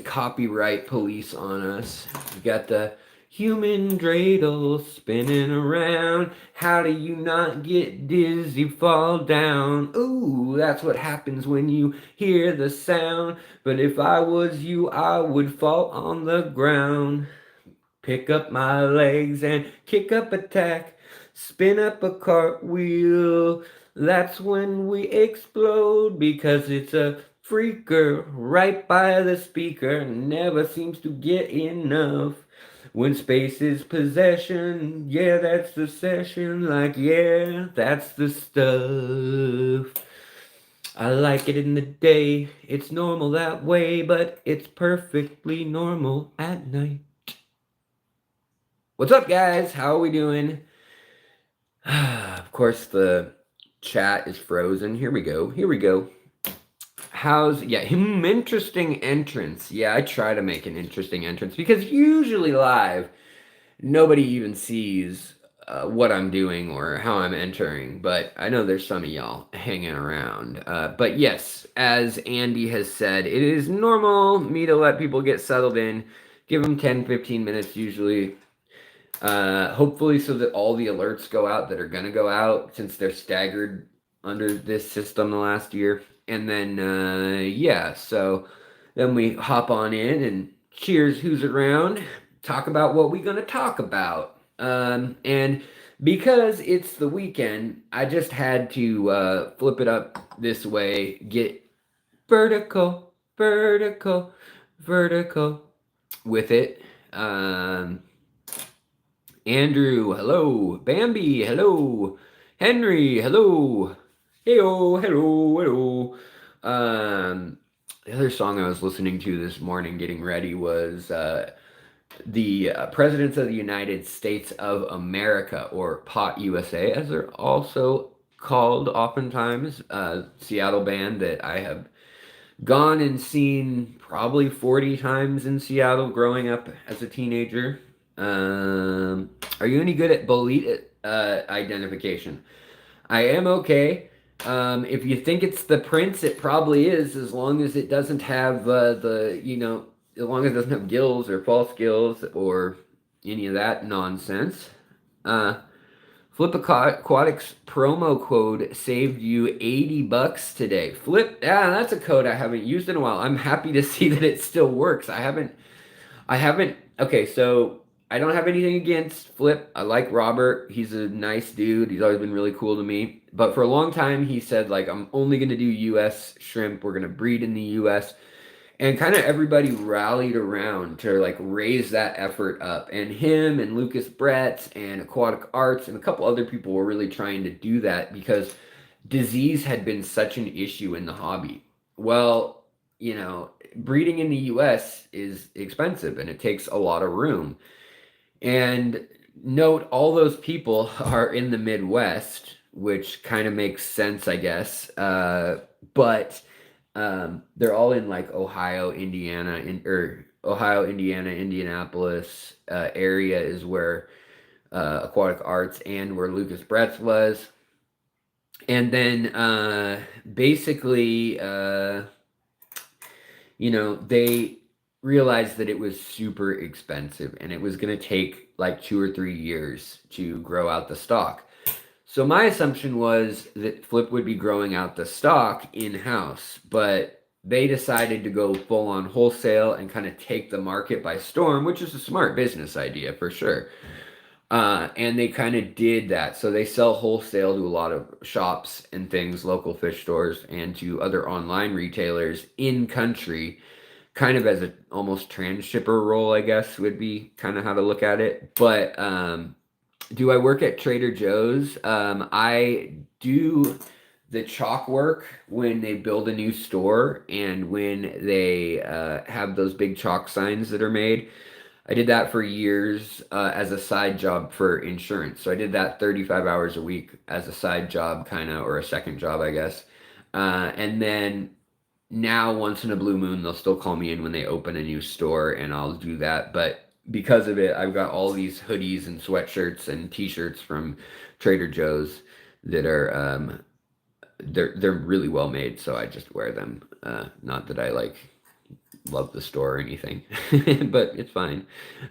copyright police on us. We got the human dreidel spinning around. How do you not get dizzy, fall down? Ooh, that's what happens when you hear the sound. But if I was you, I would fall on the ground. Pick up my legs and kick up a tack. Spin up a cartwheel. That's when we explode because it's a freaker right by the speaker. Never seems to get enough. When space is possession, yeah, that's the session. Like, yeah, that's the stuff. I like it in the day, it's normal that way, but it's perfectly normal at night. What's up, guys? How are we doing? Of course, the chat is frozen. Here we go. Here we go. Interesting entrance. Yeah, I try to make an interesting entrance because usually live, nobody even sees what I'm doing or how I'm entering. But I know there's some of y'all hanging around. But yes, as Andy has said, it is normal me to let people get settled in, give them 10-15 minutes usually. Hopefully so that all the alerts go out that are going to go out since they're staggered under this system the last year. And then, so then we hop on in and cheers who's around, talk about what we're going to talk about. And because it's the weekend, I just had to flip it up this way, get vertical, vertical, vertical with it. Andrew, hello. Bambi, hello. Henry, hello. Heyo, hello, hello. The other song I was listening to this morning getting ready was the Presidents of the United States of America, or POT USA, as they're also called oftentimes. Seattle band that I have gone and seen probably 40 times in Seattle growing up as a teenager. Are you any good at bolete identification? I am okay. If you think it's the prince, it probably is, as long as it doesn't have as long as it doesn't have gills or false gills or any of that nonsense. Flip Aquatic's promo code saved you $80 today. That's a code I haven't used in a while. I'm happy to see that it still works. I haven't, okay, so I don't have anything against Flip. I like Robert. He's a nice dude. He's always been really cool to me. But for a long time, he said, like, I'm only going to do U.S. shrimp. We're going to breed in the U.S. And kind of everybody rallied around to, like, raise that effort up. And him and Lucas Brett and Aquatic Arts and a couple other people were really trying to do that because disease had been such an issue in the hobby. Well, breeding in the U.S. is expensive and it takes a lot of room. And note, all those people are in the Midwest, which kind of makes sense, I guess. But they're all in like Ohio, Indiana, Indianapolis area is where Aquatic Arts and where Lucas Brett's was. And then basically, they realized that it was super expensive and it was going to take like 2 or 3 years to grow out the stock. So my assumption was that Flip would be growing out the stock in-house, but they decided to go full on wholesale and kind of take the market by storm, which is a smart business idea for sure. And they kind of did that. So they sell wholesale to a lot of shops and things, local fish stores, and to other online retailers in country, kind of as a almost transshipper role, I guess, would be kind of how to look at it. But do I work at Trader Joe's? I do the chalk work when they build a new store and when they have those big chalk signs that are made. I did that for years as a side job for insurance. So I did that 35 hours a week as a side job, kind of, or a second job, I guess. And then now, once in a blue moon, they'll still call me in when they open a new store, and I'll do that. But because of it, I've got all these hoodies and sweatshirts and T-shirts from Trader Joe's that are they're really well made, so I just wear them. Not that I like love the store or anything, but it's fine.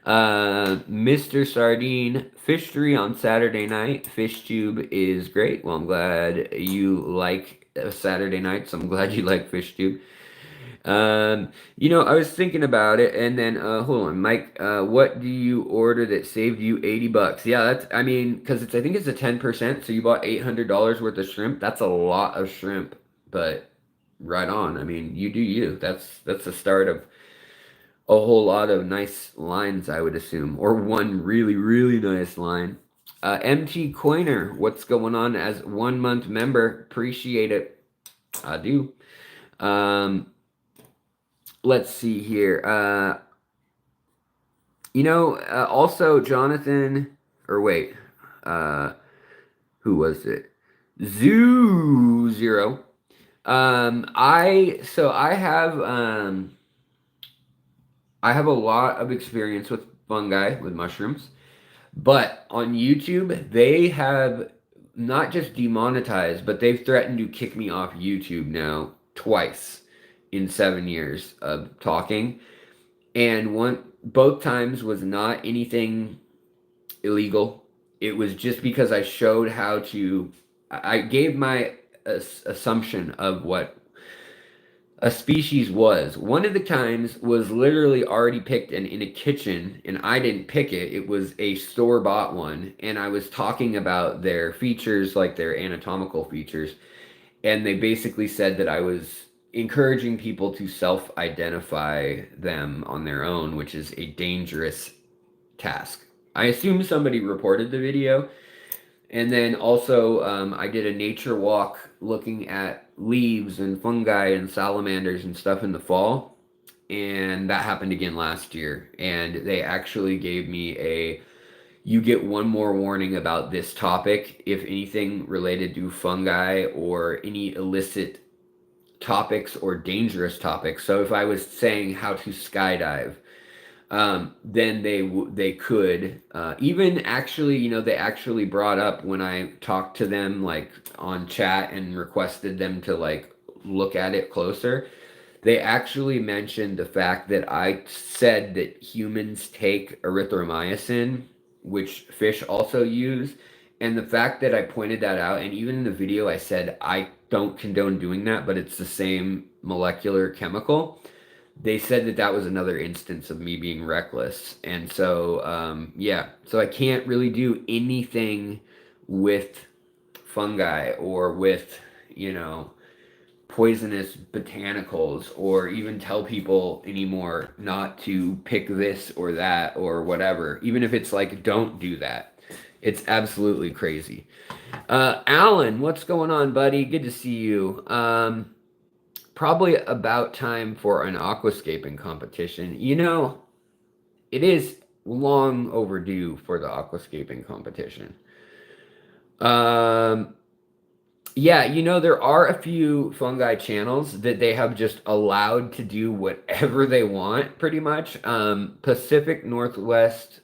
Mr. Sardine, Fishery on Saturday night. Fish Tube is great. Well, I'm glad you like Saturday nights. I'm glad you like Fish Tube. I was thinking about it, and then hold on, Mike. What do you order that saved you $80? Yeah, I mean, because I think it's a 10%. So you bought $800 worth of shrimp. That's a lot of shrimp, but right on. I mean, you do you. That's the start of a whole lot of nice lines, I would assume, or one really really nice line. MT Coiner, what's going on as 1 month member? Appreciate it. I do. Um, let's see here. Also Jonathan, or wait, uh, who was it? Zoo Zero. I have a lot of experience with fungi, with mushrooms, but on YouTube they have not just demonetized, but they've threatened to kick me off YouTube now twice in 7 years of talking. And both times was not anything illegal. It was just because I showed how to. I gave my assumption of what a species was. One of the times was literally already picked in a kitchen, and I didn't pick it. It was a store-bought one, and I was talking about their features, like their anatomical features, and they basically said that I was encouraging people to self-identify them on their own, which is a dangerous task. I assume somebody reported the video. And then also, I did a nature walk looking at leaves and fungi and salamanders and stuff in the fall. And that happened again last year. And they actually gave me you get one more warning about this topic if anything related to fungi or any illicit topics or dangerous topics. So if I was saying how to skydive, then they could even actually, they actually brought up when I talked to them like on chat and requested them to like look at it closer. They actually mentioned the fact that I said that humans take erythromycin, which fish also use, and the fact that I pointed that out, and even in the video I said I don't condone doing that, but it's the same molecular chemical. They said that that was another instance of me being reckless. And so, yeah, so I can't really do anything with fungi or with, poisonous botanicals, or even tell people anymore not to pick this or that or whatever, even if it's like, don't do that. It's absolutely crazy. Alan, what's going on, buddy? Good to see you. Probably about time for an aquascaping competition. It is long overdue for the aquascaping competition. Yeah, there are a few fungi channels that they have just allowed to do whatever they want, pretty much. Pacific Northwest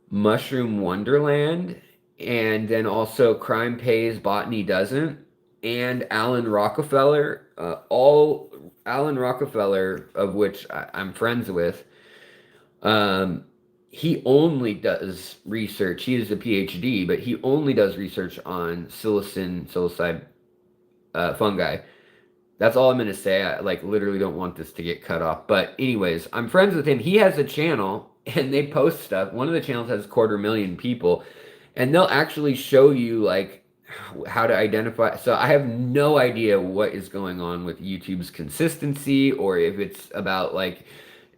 Mushroom Wonderland, and then also Crime Pays, Botany Doesn't, and Alan Rockefeller. All Alan Rockefeller, of which I'm friends with, he only does research. He is a PhD, but he only does research on psilocybin fungi. That's all I'm going to say. I literally don't want this to get cut off. But anyways, I'm friends with him. He has a channel and they post stuff. One of the channels has 250,000 people, and they'll actually show you how to identify. So I have no idea what is going on with YouTube's consistency, or if it's about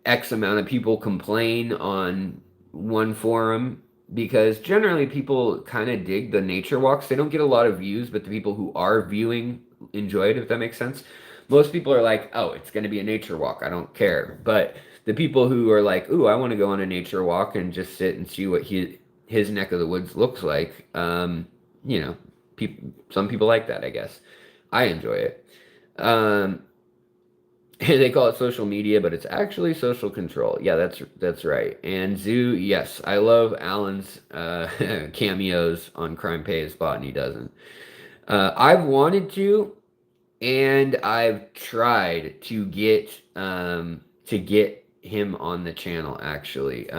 X amount of people complain on one forum, because generally people kind of dig the nature walks. They don't get a lot of views, but the people who are viewing enjoy it, if that makes sense. Most people are like, oh, it's going to be a nature walk, I don't care. But the people who are like, ooh, I want to go on a nature walk and just sit and see what his neck of the woods looks like, some people like that, I guess. I enjoy it. They call it social media, but it's actually social control. Yeah, that's right. And Zoo, yes, I love Alan's cameos on Crime Pays, Botany Doesn't. I've wanted to, and I've tried to get to get him on the channel, actually.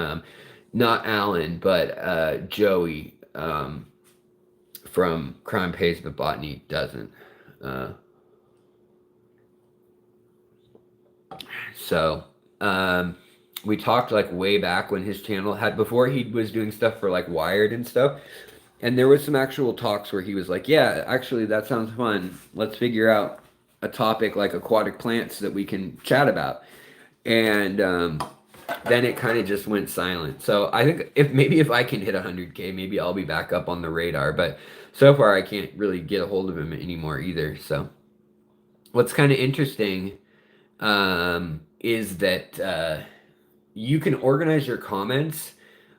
Not Alan, but Joey from Crime Pays but Botany doesn't. Uh, so we talked like way back when his channel had, before he was doing stuff for like Wired and stuff. And there was some actual talks where he was like, yeah, actually, that sounds fun. Let's figure out a topic like aquatic plants that we can chat about. And then it kind of just went silent. So I think if I can hit 100K, maybe I'll be back up on the radar. But so far, I can't really get a hold of him anymore either. So what's kind of interesting is that you can organize your comments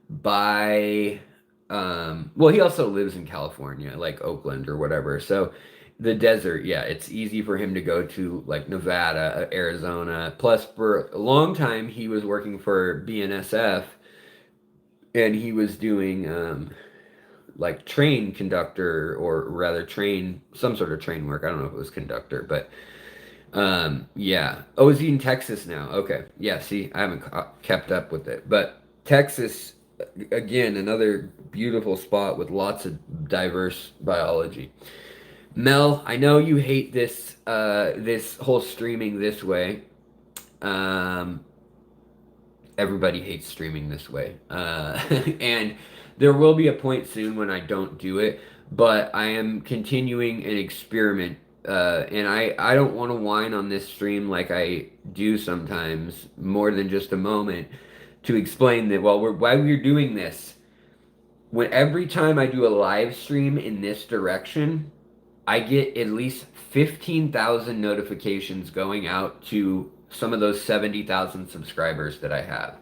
by well, he also lives in California, like Oakland or whatever. So the desert, yeah, it's easy for him to go to like Nevada, Arizona. Plus, for a long time, he was working for BNSF, and he was doing like train conductor, or rather train, some sort of train work. I don't know if it was conductor, but yeah. Oh, is he in Texas now? Okay. Yeah, see, I haven't kept up with it. But Texas, again, another beautiful spot with lots of diverse biology. Mel, I know you hate this whole streaming this way. Um, Everybody hates streaming this way. And there will be a point soon when I don't do it, but I am continuing an experiment. And I don't want to whine on this stream like I do sometimes, more than just a moment, to explain that, well, why we're doing this. When every time I do a live stream in this direction, I get at least 15,000 notifications going out to some of those 70,000 subscribers that I have.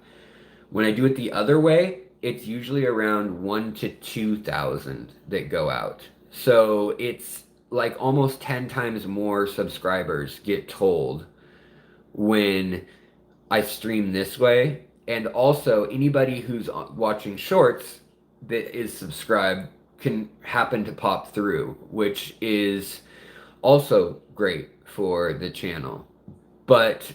When I do it the other way, it's usually around 1 to 2,000 that go out. So it's like almost 10 times more subscribers get told when I stream this way. And also, anybody who's watching shorts that is subscribed can happen to pop through, which is also great for the channel. But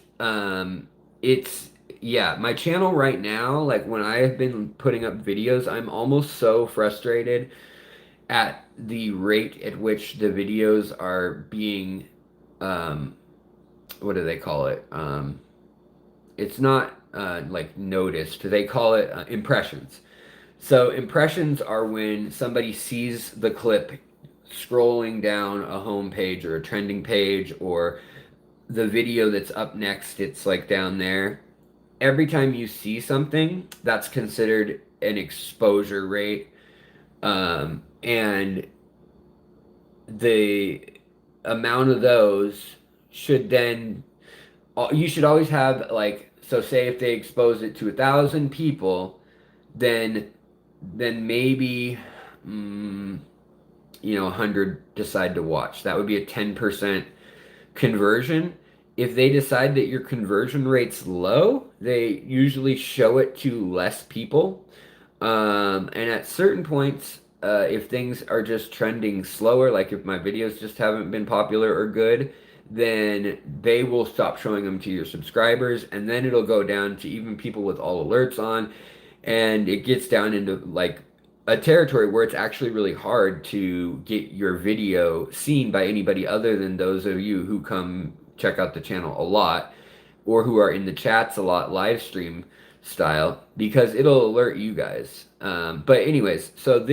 it's, yeah, my channel right now, like when I have been putting up videos, I'm almost so frustrated at the rate at which the videos are being, what do they call it? It's not like noticed. They call it impressions. So impressions are when somebody sees the clip scrolling down a home page or a trending page, or the video that's up next, it's like down there. Every time you see something, that's considered an exposure rate. And the amount of those should then, you should always have like, so say if they expose it to 1,000 people, then maybe 100 decide to watch. That would be a 10% conversion. If they decide that your conversion rate's low, they usually show it to less people. And at certain points, if things are just trending slower, like if my videos just haven't been popular or good, then they will stop showing them to your subscribers, and then it'll go down to even people with all alerts on, and it gets down into like a territory where it's actually really hard to get your video seen by anybody other than those of you who come check out the channel a lot, or who are in the chats a lot, live stream style, because it'll alert you guys. But anyways, so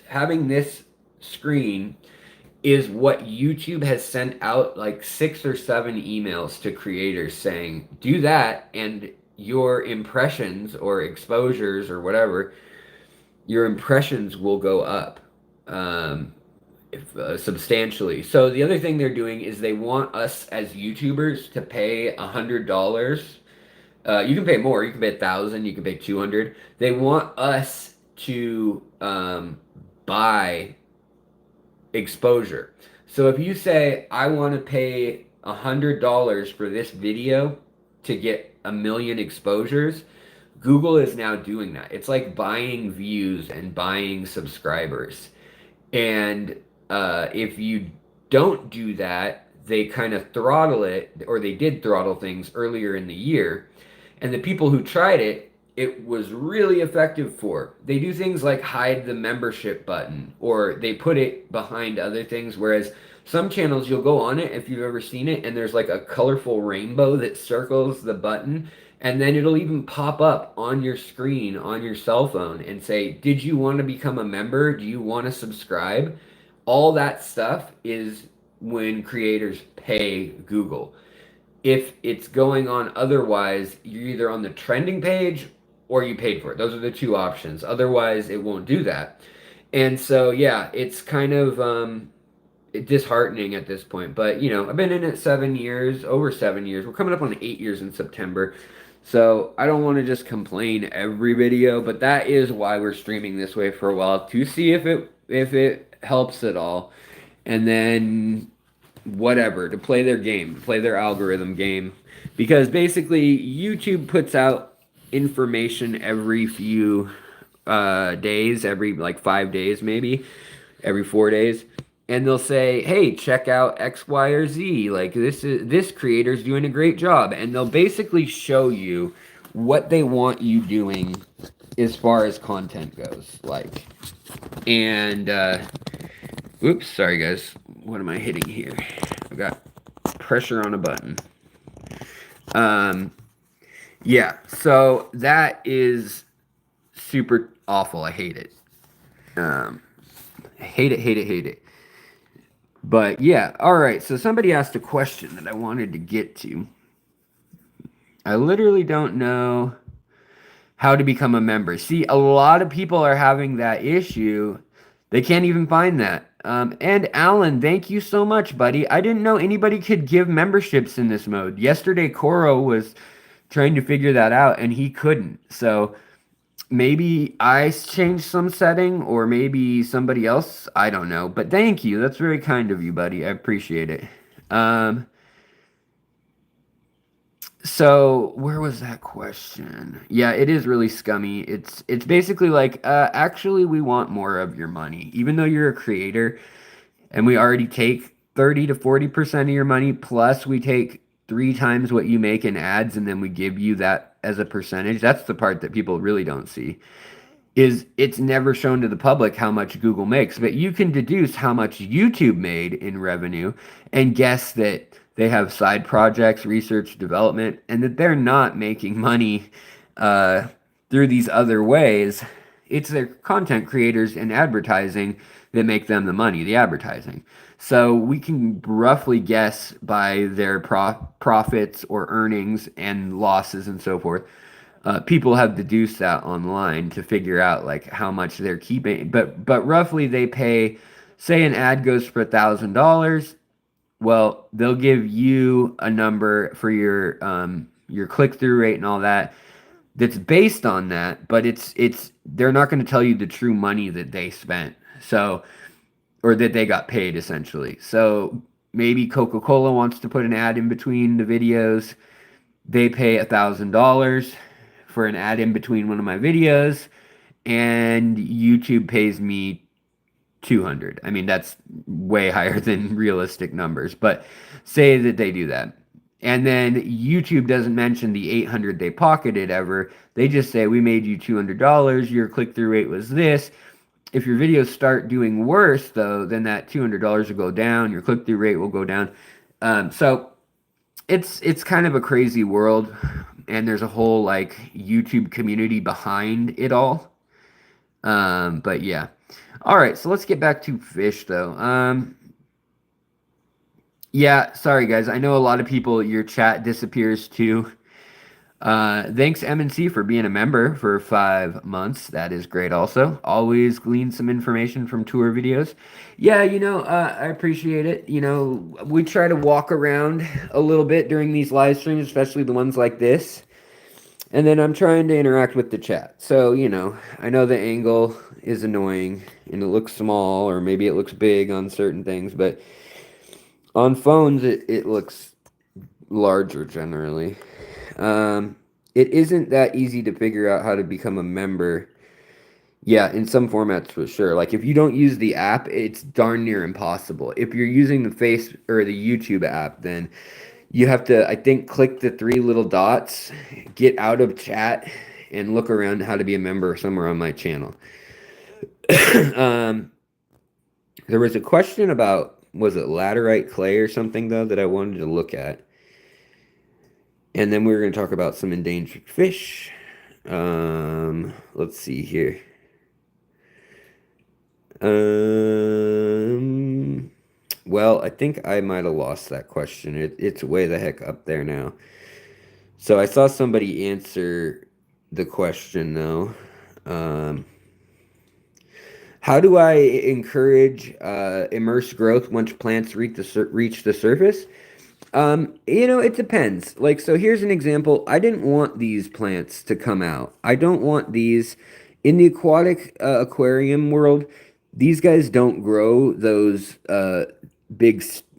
having this screen is what YouTube has sent out like 6 or 7 emails to creators saying, do that, and your impressions or exposures or whatever, your impressions will go up substantially. So the other thing they're doing is they want us as YouTubers to pay $100. You can pay more. You can pay 1,000. You can pay 200. They want us to buy exposure. So if you say, I want to pay $100 for this video to get 1 million exposures, Google is now doing that. It's like buying views and buying subscribers. And if you don't do that, they kind of throttle it, or they did throttle things earlier in the year. And the people who tried it, it was really effective for. They do things like hide the membership button, or they put it behind other things. Whereas some channels, you'll go on it if you've ever seen it, and there's like a colorful rainbow that circles the button. And then it'll even pop up on your screen on your cell phone and say, did you want to become a member? Do you want to subscribe? All that stuff is when creators pay Google. If it's going on otherwise, you're either on the trending page or you paid for it. Those are the two options. Otherwise, it won't do that. And so, yeah, it's kind of disheartening at this point. But, you know, I've been in it 7 years, over 7 years. We're coming up on 8 years in September. So I don't want to just complain every video, but that is why we're streaming this way for a while, to see if it helps at all. And then whatever, to play their game, play their algorithm game. Because basically YouTube puts out information every few days, every like 5 days maybe, every 4 days. And they'll say, hey, check out X, Y, or Z. Like this creator's doing a great job. And they'll basically show you what they want you doing as far as content goes. Like, and oops, sorry guys. What am I hitting here? I've got pressure on a button. Yeah, so that is super awful. I hate it. I hate it, hate it, hate it. But yeah, all right. So somebody asked a question that I wanted to get to. I literally don't know how to become a member. See, a lot of people are having that issue. They can't even find that. And Alan, thank you so much, buddy. I didn't know anybody could give memberships in this mode. Yesterday, Koro was trying to figure that out, and he couldn't. So maybe I changed some setting, or maybe somebody else. I don't know. But thank you. That's very kind of you, buddy. I appreciate it. So where was that question? Yeah, it is really scummy. It's basically like, actually, we want more of your money, even though you're a creator, and we already take 30 to 40% of your money, plus we take 3 times what you make in ads, and then we give you that as a percentage. That's the part that people really don't see. Is it's never shown to the public how much Google makes, but you can deduce how much YouTube made in revenue and guess that they have side projects, research, development, and that they're not making money through these other ways. It's their content creators and advertising that make them the money, the advertising. So we can roughly guess by their profits or earnings and losses and so forth. People have deduced that online to figure out like how much they're keeping, but roughly they pay. Say an ad goes for $1,000. Well, they'll give you a number for your click-through rate and all that. That's based on that, but it's they're not going to tell you the true money that they spent. So, or that they got paid essentially. So maybe Coca-Cola wants to put an ad in between the videos. They pay $1,000 for an ad in between one of my videos, and YouTube pays me 200. I mean, that's way higher than realistic numbers, but say that they do that. And then YouTube doesn't mention the 800 they pocketed ever. They just say, we made you $200. Your click-through rate was this. If your videos start doing worse, though, then that $200 will go down. Your click-through rate will go down. So it's kind of a crazy world, and there's a whole like YouTube community behind it all. But yeah. All right, so let's get back to fish, though. Yeah, sorry, guys. I know a lot of people, your chat disappears, too. Thanks, MNC, for being a member for 5 months. That is great also. Always glean some information from tour videos. Yeah, I appreciate it. We try to walk around a little bit during these live streams, especially the ones like this. And then I'm trying to interact with the chat. So, I know the angle is annoying and it looks small, or maybe it looks big on certain things, but on phones it looks larger generally. It isn't that easy to figure out how to become a member. Yeah, in some formats for sure. Like if you don't use the app, it's darn near impossible. If you're using the Face or the YouTube app, then you have to, I think, click the three little dots, get out of chat, and look around how to be a member somewhere on my channel. um, there was a question about, was it laterite clay or something, though, that I wanted to look at. And then we were going to talk about some endangered fish. Let's see here. Well, I think I might have lost that question. It's way the heck up there now. So I saw somebody answer the question though. Um, how do I encourage immersed growth once plants reach the surface? It depends. Like, so here's an example. I didn't want these plants to come out. I don't want these in the aquatic aquarium world. These guys don't grow those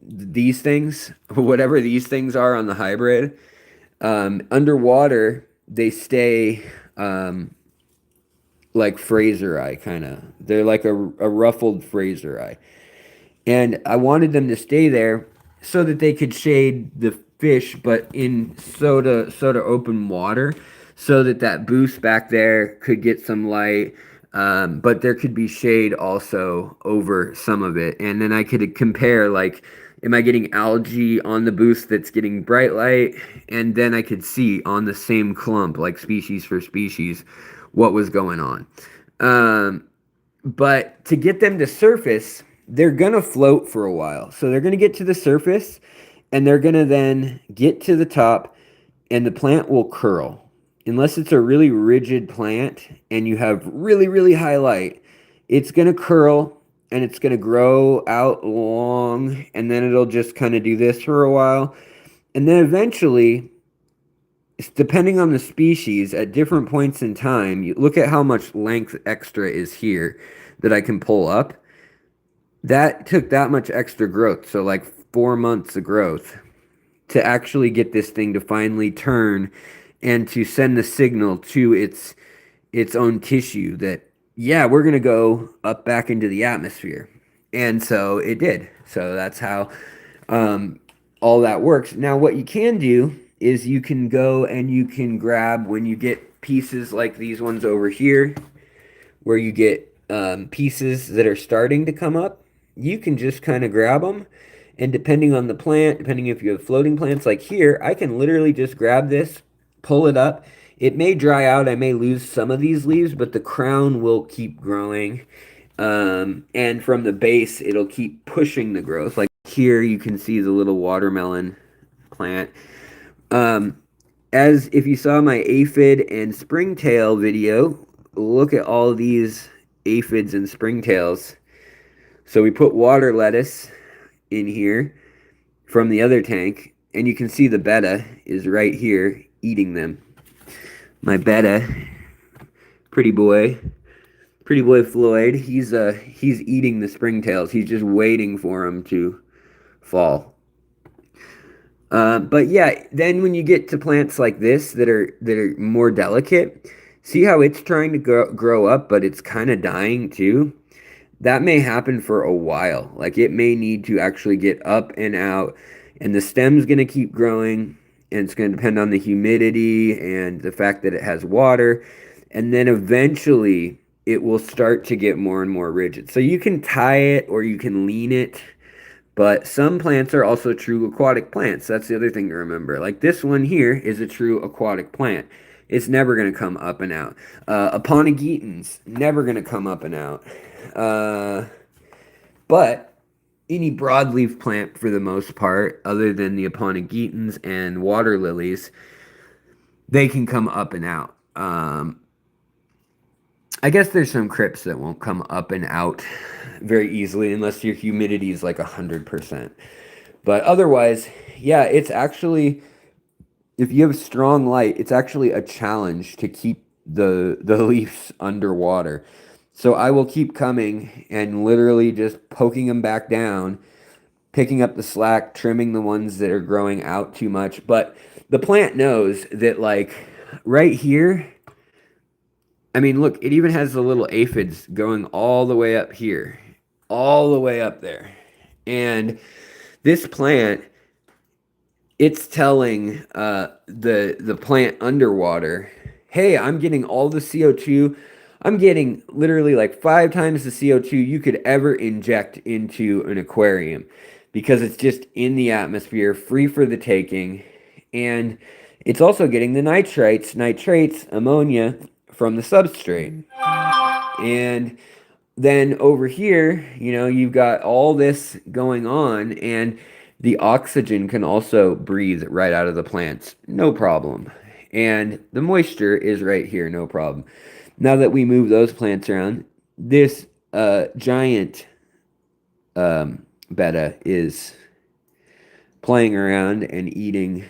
these things, whatever these things are on the hybrid. Underwater, they stay like Fraser eye, kind of. They're like a ruffled Fraser eye. And I wanted them to stay there so that they could shade the fish, but in soda open water, so that that boost back there could get some light. But there could be shade also over some of it, and then I could compare, like, am I getting algae on the boost that's getting bright light, and then I could see on the same clump, like species for species, what was going on. Um, but to get them to surface, they're gonna float for a while. So they're gonna get to the surface and they're gonna then get to the top and the plant will curl. Unless it's a really rigid plant and you have really, really high light, it's gonna curl and it's gonna grow out long and then it'll just kind of do this for a while. And then eventually, depending on the species, at different points in time, you look at how much length extra is here that I can pull up. That took that much extra growth, so like 4 months of growth, to actually get this thing to finally turn and to send the signal to its own tissue that, yeah, we're gonna go up back into the atmosphere. And so it did. So that's how um, all that works. Now, what you can do is you can go and you can grab, when you get pieces like these ones over here, where you get pieces that are starting to come up, you can just kind of grab them. And depending on the plant, depending if you have floating plants like here, I can literally just grab this, pull it up. It may dry out, I may lose some of these leaves, but the crown will keep growing. And from the base, it'll keep pushing the growth. Like here, you can see the little watermelon plant. Um, as if you saw my aphid and springtail video, look at all these aphids and springtails. So we put water lettuce in here from the other tank, and you can see the betta is right here eating them. My betta, pretty boy Floyd, he's eating the springtails. He's just waiting for them to fall. But yeah, then when you get to plants like this that are more delicate, see how it's trying to grow up, but it's kind of dying too. That may happen for a while. Like it may need to actually get up and out, and the stem's going to keep growing, and it's going to depend on the humidity and the fact that it has water, and then eventually it will start to get more and more rigid. So you can tie it or you can lean it. But some plants are also true aquatic plants. That's the other thing to remember. Like this one here is a true aquatic plant. It's never going to come up and out. Aponogeton's never going to come up and out. But any broadleaf plant, for the most part, other than the aponogetons and water lilies, they can come up and out. I guess there's some crypts that won't come up and out very easily unless your humidity is like 100%. But otherwise, yeah, it's actually, if you have strong light, it's actually a challenge to keep the leaves underwater. So I will keep coming and literally just poking them back down, picking up the slack, trimming the ones that are growing out too much. But the plant knows that, like, right here, I mean, look, it even has the little aphids going all the way up here, all the way up there. And this plant, it's telling the plant underwater, hey, I'm getting all the CO2. I'm getting literally like 5 times the CO2 you could ever inject into an aquarium because it's just in the atmosphere, free for the taking. And it's also getting the nitrates, ammonia from the substrate. And then over here, you've got all this going on, and the oxygen can also breathe right out of the plants, no problem. And the moisture is right here, no problem. Now that we move those plants around, this giant betta is playing around and eating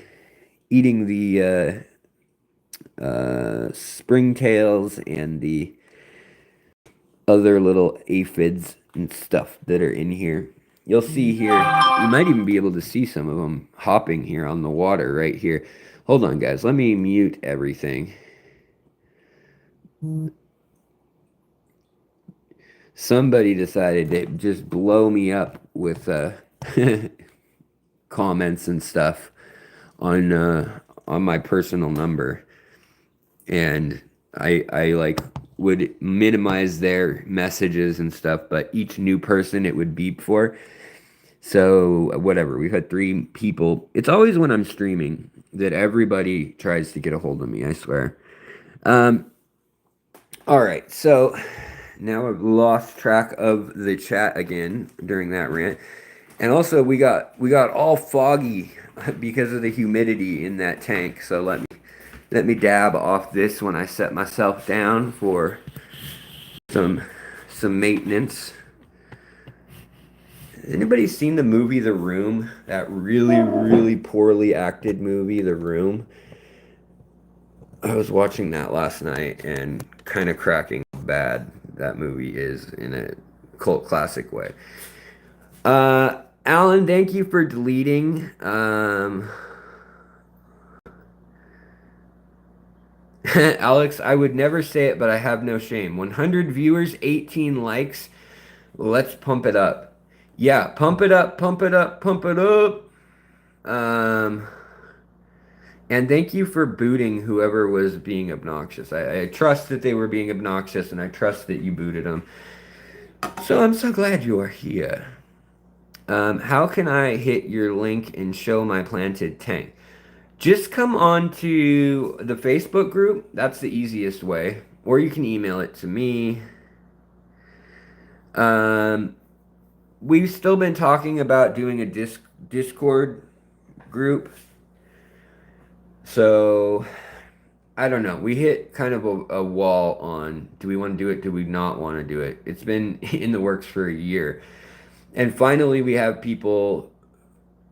the springtails and the other little aphids and stuff that are in here. You'll see here, you might even be able to see some of them hopping here on the water right here. Hold on, guys. Let me mute everything. Somebody decided to just blow me up with comments and stuff on my personal number, and I like would minimize their messages and stuff, but each new person it would beep for. So whatever, we've had 3 people. It's always when I'm streaming that everybody tries to get a hold of me, I swear. All right, so now I've lost track of the chat again during that rant. And also we got all foggy because of the humidity in that tank. So let me dab off this when I set myself down for some maintenance. Anybody seen the movie The Room? That really, really poorly acted movie, The Room? I was watching that last night and kind of cracking bad that movie is in a cult classic way. Alan, thank you for deleting. Alex, I would never say it, but I have no shame. 100 viewers, 18 likes. Let's pump it up. Yeah, pump it up, pump it up, pump it up. And thank you for booting whoever was being obnoxious. I trust that they were being obnoxious, and I trust that you booted them. So I'm so glad you are here. How can I hit your link and show my planted tank? Just come on to the Facebook group. That's the easiest way. Or you can email it to me. We've still been talking about doing a Discord group. So, I don't know. We hit kind of a wall on, do we want to do it? Do we not want to do it? It's been in the works for a year. And finally, we have people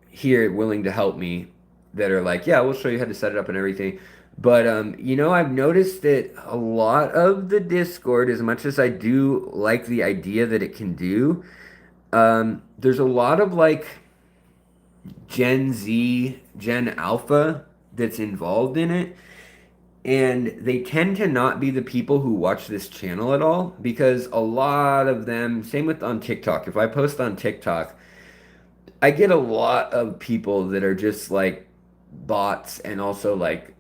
here willing to help me that are like, yeah, we'll show you how to set it up and everything. But, I've noticed that a lot of the Discord, as much as I do like the idea that it can do, there's a lot of like Gen Z, Gen Alpha that's involved in it. And they tend to not be the people who watch this channel at all, because a lot of them, same with on TikTok. If I post on TikTok, I get a lot of people that are just like bots and also like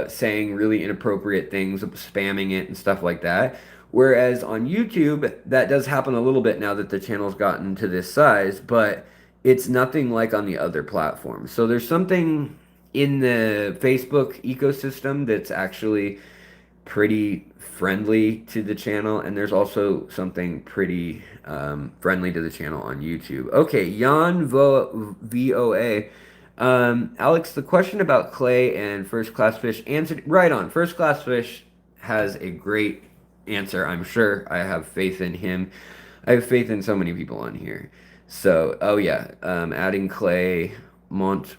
saying really inappropriate things, spamming it and stuff like that. Whereas on YouTube, that does happen a little bit now that the channel's gotten to this size, but it's nothing like on the other platforms. So there's something in the Facebook ecosystem that's actually pretty friendly to the channel, and there's also something pretty friendly to the channel on YouTube. Okay, Jan VOA. Alex, the question about clay and first class fish answered right on. First class fish has a great answer, I'm sure. I have faith in him. I have faith in so many people on here. So, oh yeah, adding clay, monillerite.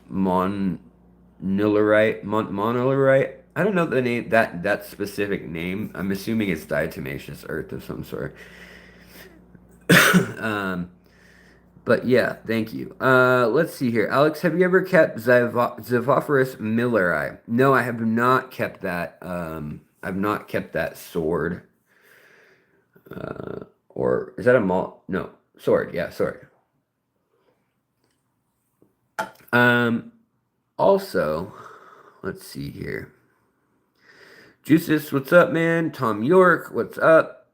I don't know the name, that specific name. I'm assuming it's diatomaceous earth of some sort. But yeah, thank you. Let's see here. Alex, have you ever kept Xiphophorus milleri? No, I have not kept that I've not kept that sword. Or is that a malt? No, sword. Yeah, sword. Also, let's see here. Juices, what's up, man? Tom York, what's up?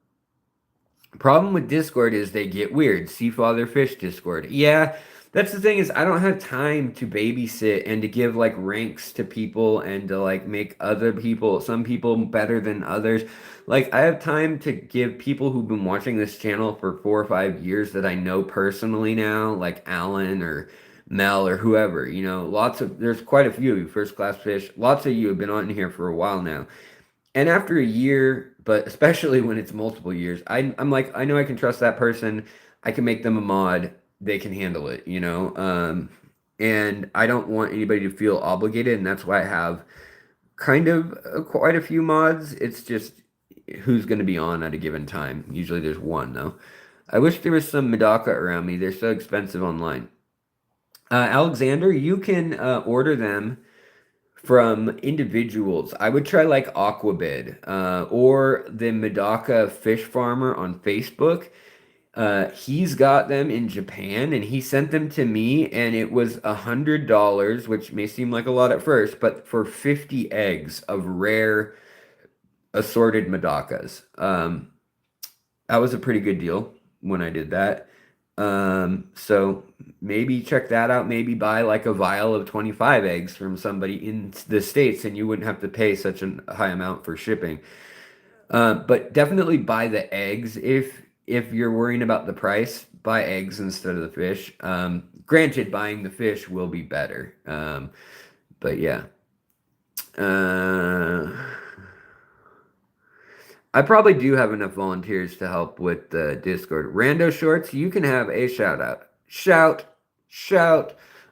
Problem with Discord is they get weird. Seafather Fish Discord. Yeah, that's the thing is I don't have time to babysit and to give like ranks to people and to like make other people, some people better than others. Like I have time to give people who've been watching this channel for 4 or 5 years that I know personally now, like Alan or Mel or whoever, there's quite a few of you, First Class Fish. Lots of you have been on here for a while now. And after a year, but especially when it's multiple years, I'm like, I know I can trust that person. I can make them a mod. They can handle it. And I don't want anybody to feel obligated, and that's why I have kind of quite a few mods. It's just who's going to be on at a given time. Usually there's one, though. I wish there was some Medaka around me. They're so expensive online. Alexander, you can order them from individuals. I would try like Aquabid or the Medaka Fish Farmer on Facebook. He's got them in Japan and he sent them to me and it was $100, which may seem like a lot at first, but for 50 eggs of rare assorted Medakas. That was a pretty good deal when I did that. So maybe check that out. Maybe buy like a vial of 25 eggs from somebody in the States and you wouldn't have to pay such a high amount for shipping. But definitely buy the eggs if you're worrying about the price. Buy eggs instead of the fish. Granted, buying the fish will be better. But yeah. I probably do have enough volunteers to help with the Discord. Rando Shorts, you can have a shout out. Shout,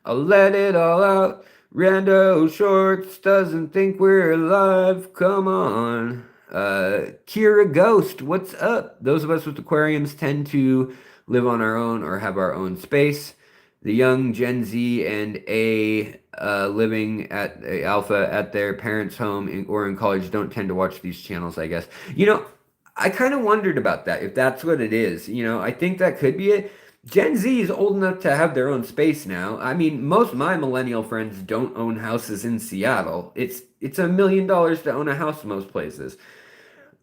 I'll let it all out. Rando Shorts doesn't think we're alive. Come on. Kira Ghost, what's up? Those of us with aquariums tend to live on our own or have our own space. The young Gen Z and living at a alpha at their parents' home or in college don't tend to watch these channels, I guess. I kind of wondered about that, if that's what it is. I think that could be it. Gen Z is old enough to have their own space now. I mean, most of my millennial friends don't own houses in Seattle. It's $1 million to own a house most places.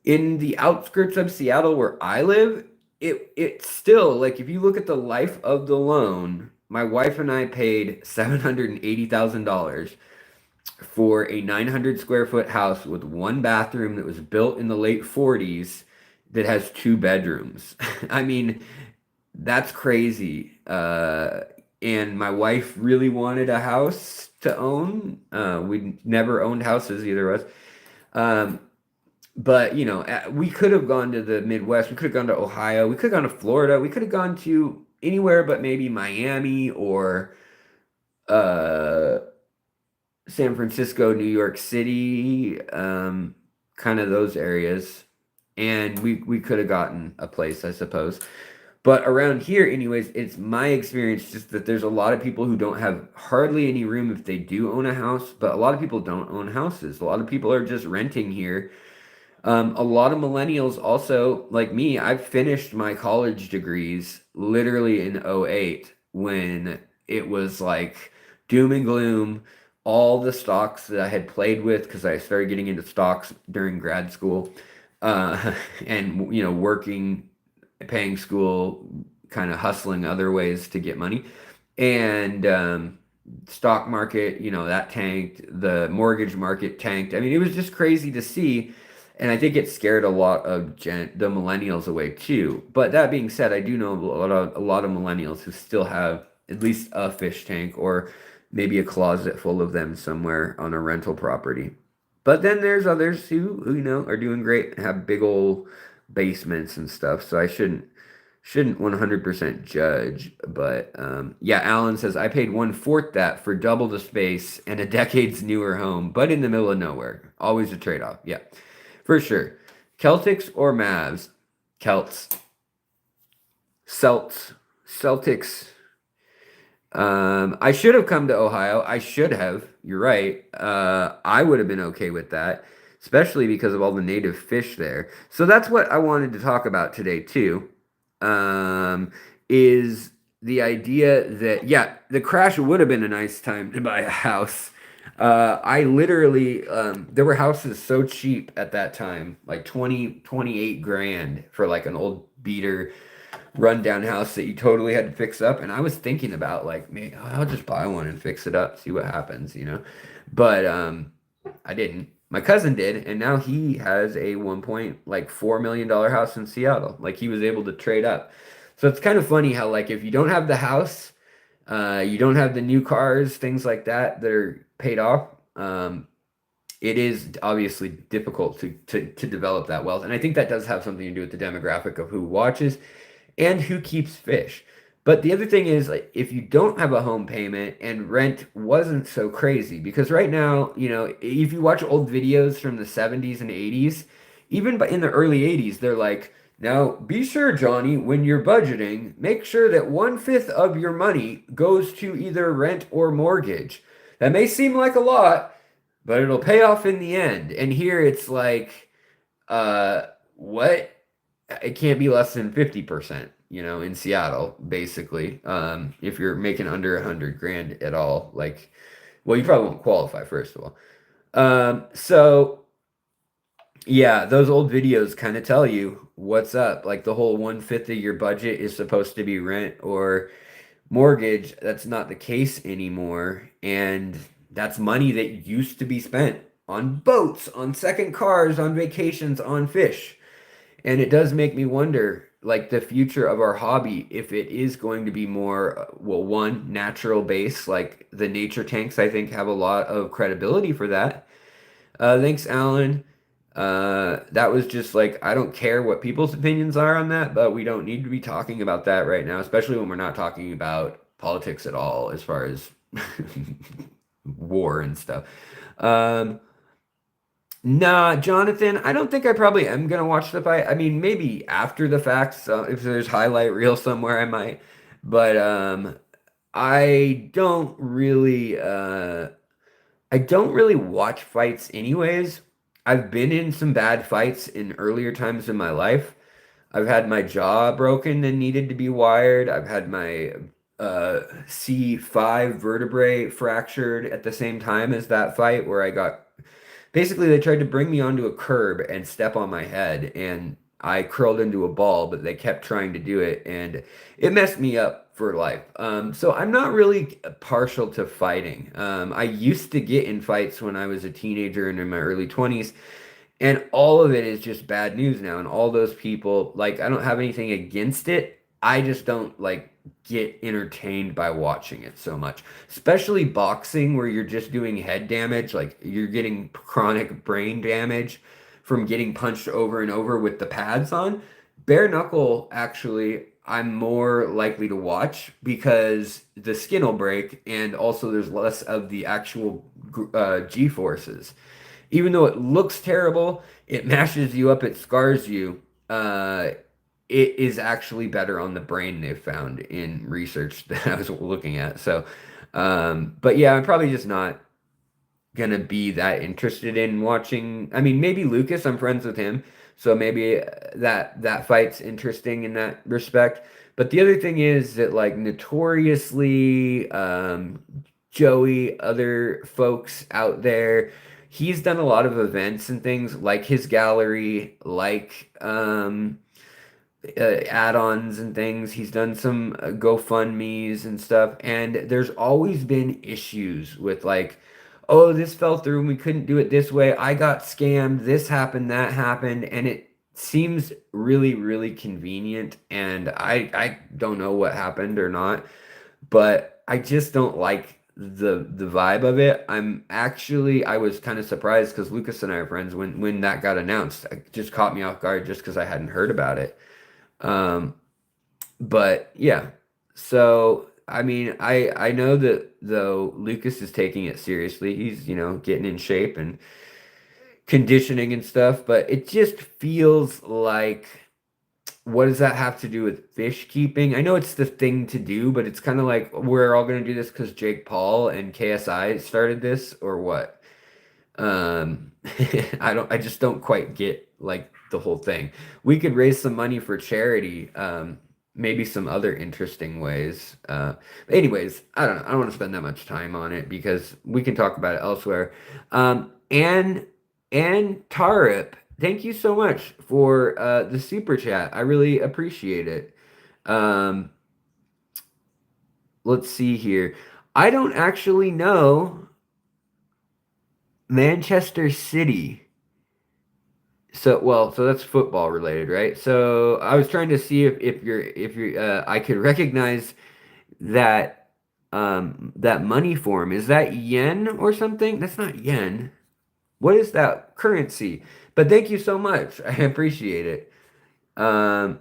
In the outskirts of Seattle where I live, it's still, like, if you look at the life of the loan, my wife and I paid $780,000 for a 900 square foot house with one bathroom that was built in the late 40s that has 2 bedrooms. I mean, that's crazy. And my wife really wanted a house to own. We never owned houses, either of us. But, we could have gone to the Midwest. We could have gone to Ohio. We could have gone to Florida. We could have gone to anywhere but maybe Miami or San Francisco, New York City, kind of those areas. And we could have gotten a place, I suppose. But around here, anyways, it's my experience just that there's a lot of people who don't have hardly any room if they do own a house. But a lot of people don't own houses. A lot of people are just renting here. A lot of millennials also, like me, I've finished my college degrees literally in 2008 when it was like doom and gloom. All the stocks that I had played with, because I started getting into stocks during grad school, and working, paying school, kind of hustling other ways to get money, and stock market, that tanked. The mortgage market tanked. I mean, it was just crazy to see. And I think it scared a lot of the millennials away too. But that being said, I do know a lot of millennials who still have at least a fish tank or maybe a closet full of them somewhere on a rental property. But then there's others who are doing great, have big old basements and stuff. So I shouldn't 100% judge. But yeah, Alan says I paid 1/4 that for double the space and a decade's newer home, but in the middle of nowhere. Always a trade-off. Yeah. For sure. Celtics or Mavs? Celts. Celtics. I should have come to Ohio. I should have. You're right. I would have been okay with that. especially because of all the native fish there. So that's what I wanted to talk about today too. Is the idea that yeah, the crash would have been a nice time to buy a house. I literally there were houses so cheap at that time, like 28 grand for like an old beater rundown house that you totally had to fix up. And I was thinking about like, maybe I'll just buy one and fix it up, see what happens, you know. But I didn't. My cousin did, and now he has a $1.4 million house in Seattle. Like he was able to trade up. So it's kind of funny how like if you don't have the house, you don't have the new cars, things like that that are paid off. It is obviously difficult to develop that wealth. And I think that does have something to do with the demographic of who watches and who keeps fish. But the other thing is, like, if you don't have a home payment and rent wasn't so crazy, because right now, you know, if you watch old videos from the 70s and 80s, even in the early 80s, they're like, now be sure, Johnny, when you're budgeting, make sure that 1/5 of your money goes to either rent or mortgage. That may seem like a lot, but it'll pay off in the end. And here it's like, uh, what? It can't be less than 50%, you know, in Seattle, basically. If you're making under 100 grand at all, like, well, you probably won't qualify, first of all. So yeah, those old videos kind of tell you what's up. Like the whole 1/5 of your budget is supposed to be rent or mortgage. That's not the case anymore. And that's money that used to be spent on boats, on second cars, on vacations, on fish. And it does make me wonder, like the future of our hobby, if it is going to be more, well, one, natural base, like the nature tanks, I think have a lot of credibility for that. Thanks, Alan. That was just like, I don't care what people's opinions are on that, but we don't need to be talking about that right now, especially when we're not talking about politics at all, as far as war and stuff. Um, Nah, Jonathan, I don't think I probably am gonna watch the fight. I mean, maybe after the fact, so if there's highlight reel somewhere, I might. But I don't really watch fights anyways. I've been in some bad fights in earlier times in my life. I've had my jaw broken and needed to be wired. I've had my C5 vertebrae fractured at the same time as that fight where I got basically they tried to bring me onto a curb and step on my head and I curled into a ball, but they kept trying to do it and it messed me up for life. So I'm not really partial to fighting. I used to get in fights when I was a teenager and in my early 20s, and all of it is just bad news now. And all those people, like, I don't have anything against it. I just don't like get entertained by watching it so much. Especially boxing where you're just doing head damage, like you're getting chronic brain damage from getting punched over and over with the pads on. Bare knuckle, actually, I'm more likely to watch because the skin will break and also there's less of the actual G forces. Even though it looks terrible, it mashes you up, it scars you. It is actually better on the brain, they've found in research that I was looking at. So, but yeah, I'm probably just not gonna be that interested in watching. I mean, maybe Lucas, I'm friends with him, so maybe that fight's interesting in that respect. But the other thing is that like notoriously, Joey, other folks out there, he's done a lot of events and things like his gallery, like add-ons and things. He's done some GoFundMe's and stuff, and there's always been issues with like, oh, this fell through and we couldn't do it this way. I got scammed. This happened, that happened, and it seems really, really convenient. And I don't know what happened or not, but I just don't like the vibe of it. I was kind of surprised because Lucas and I are friends when that got announced. It just caught me off guard just because I hadn't heard about it. Um, but yeah, so I mean, I know that though Lucas is taking it seriously. He's, you know, getting in shape and conditioning and stuff, but it just feels like what does that have to do with fish keeping? I know it's the thing to do, but it's kind of like we're all going to do this because Jake Paul and KSI started this or what? Um, I just don't quite get like the whole thing. We could raise some money for charity, maybe some other interesting ways. Anyways, I don't know. I don't want to spend that much time on it because we can talk about it elsewhere. And Tarip, thank you so much for the super chat. I really appreciate it. Um, let's see here. I don't actually know Manchester City. So that's football related, right? So I was trying to see if you're I could recognize that that money form. Is that yen or something? That's not yen. What is that currency? But thank you so much. I appreciate it. Um,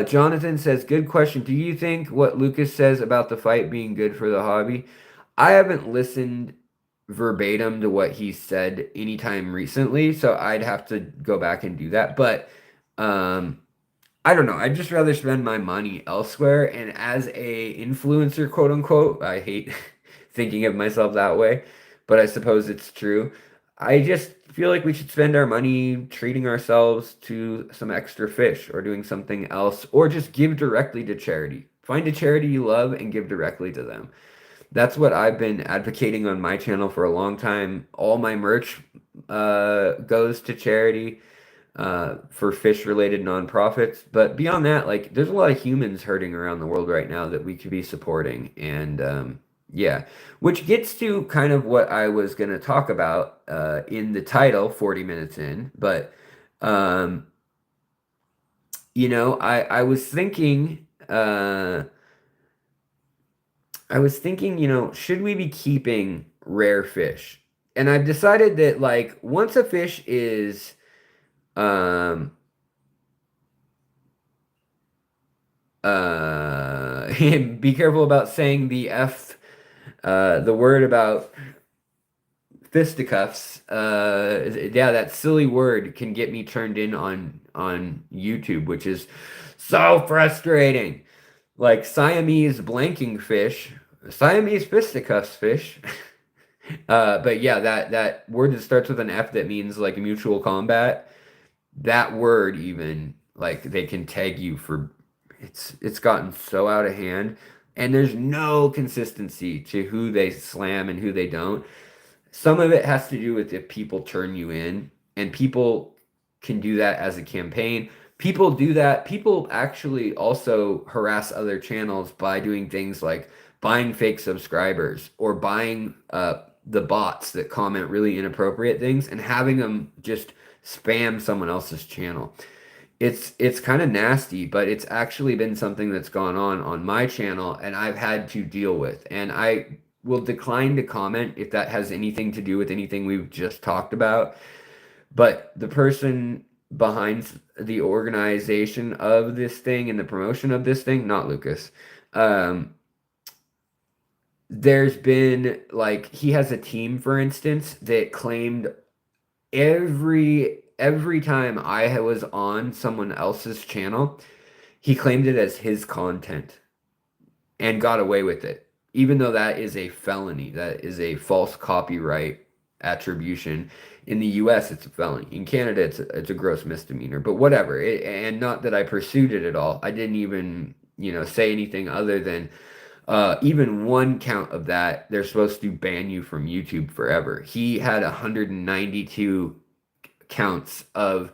Jonathan says, good question. Do you think what Lucas says about the fight being good for the hobby? I haven't listened verbatim to what he said anytime recently, so I'd have to go back and do that. But um, I don't know. I'd just rather spend my money elsewhere. And as a influencer, quote unquote, I hate thinking of myself that way, but I suppose it's true. I just feel like we should spend our money treating ourselves to some extra fish or doing something else, or just give directly to charity. Find a charity you love and give directly to them. That's what I've been advocating on my channel for a long time. All my merch goes to charity for fish-related nonprofits. But beyond that, like there's a lot of humans hurting around the world right now that we could be supporting. And yeah, which gets to kind of what I was going to talk about in the title, 40 minutes in. But um, I was thinking. Should we be keeping rare fish? And I've decided that like once a fish is um be careful about saying the word about fisticuffs. Yeah, that silly word can get me turned in on YouTube, which is so frustrating. Like Siamese blanking fish, Siamese fisticuffs fish. But yeah, that word that starts with an F that means like mutual combat. That word even like they can tag you for it's gotten so out of hand, and there's no consistency to who they slam and who they don't. Some of it has to do with if people turn you in, and people can do that as a campaign. People do that. People actually also harass other channels by doing things like buying fake subscribers or buying the bots that comment really inappropriate things and having them just spam someone else's channel. It's kind of nasty, but it's actually been something that's gone on my channel and I've had to deal with. And I will decline to comment if that has anything to do with anything we've just talked about. But the person behind the organization of this thing and the promotion of this thing, not Lucas, um, there's been like he has a team, for instance, that claimed every time I was on someone else's channel, he claimed it as his content and got away with it, even though that is a felony. That is a false copyright attribution. In the US, it's a felony. In Canada, it's a gross misdemeanor. But whatever. And not that I pursued it at all. I didn't even say anything other than even one count of that, they're supposed to ban you from YouTube forever. He had 192 counts of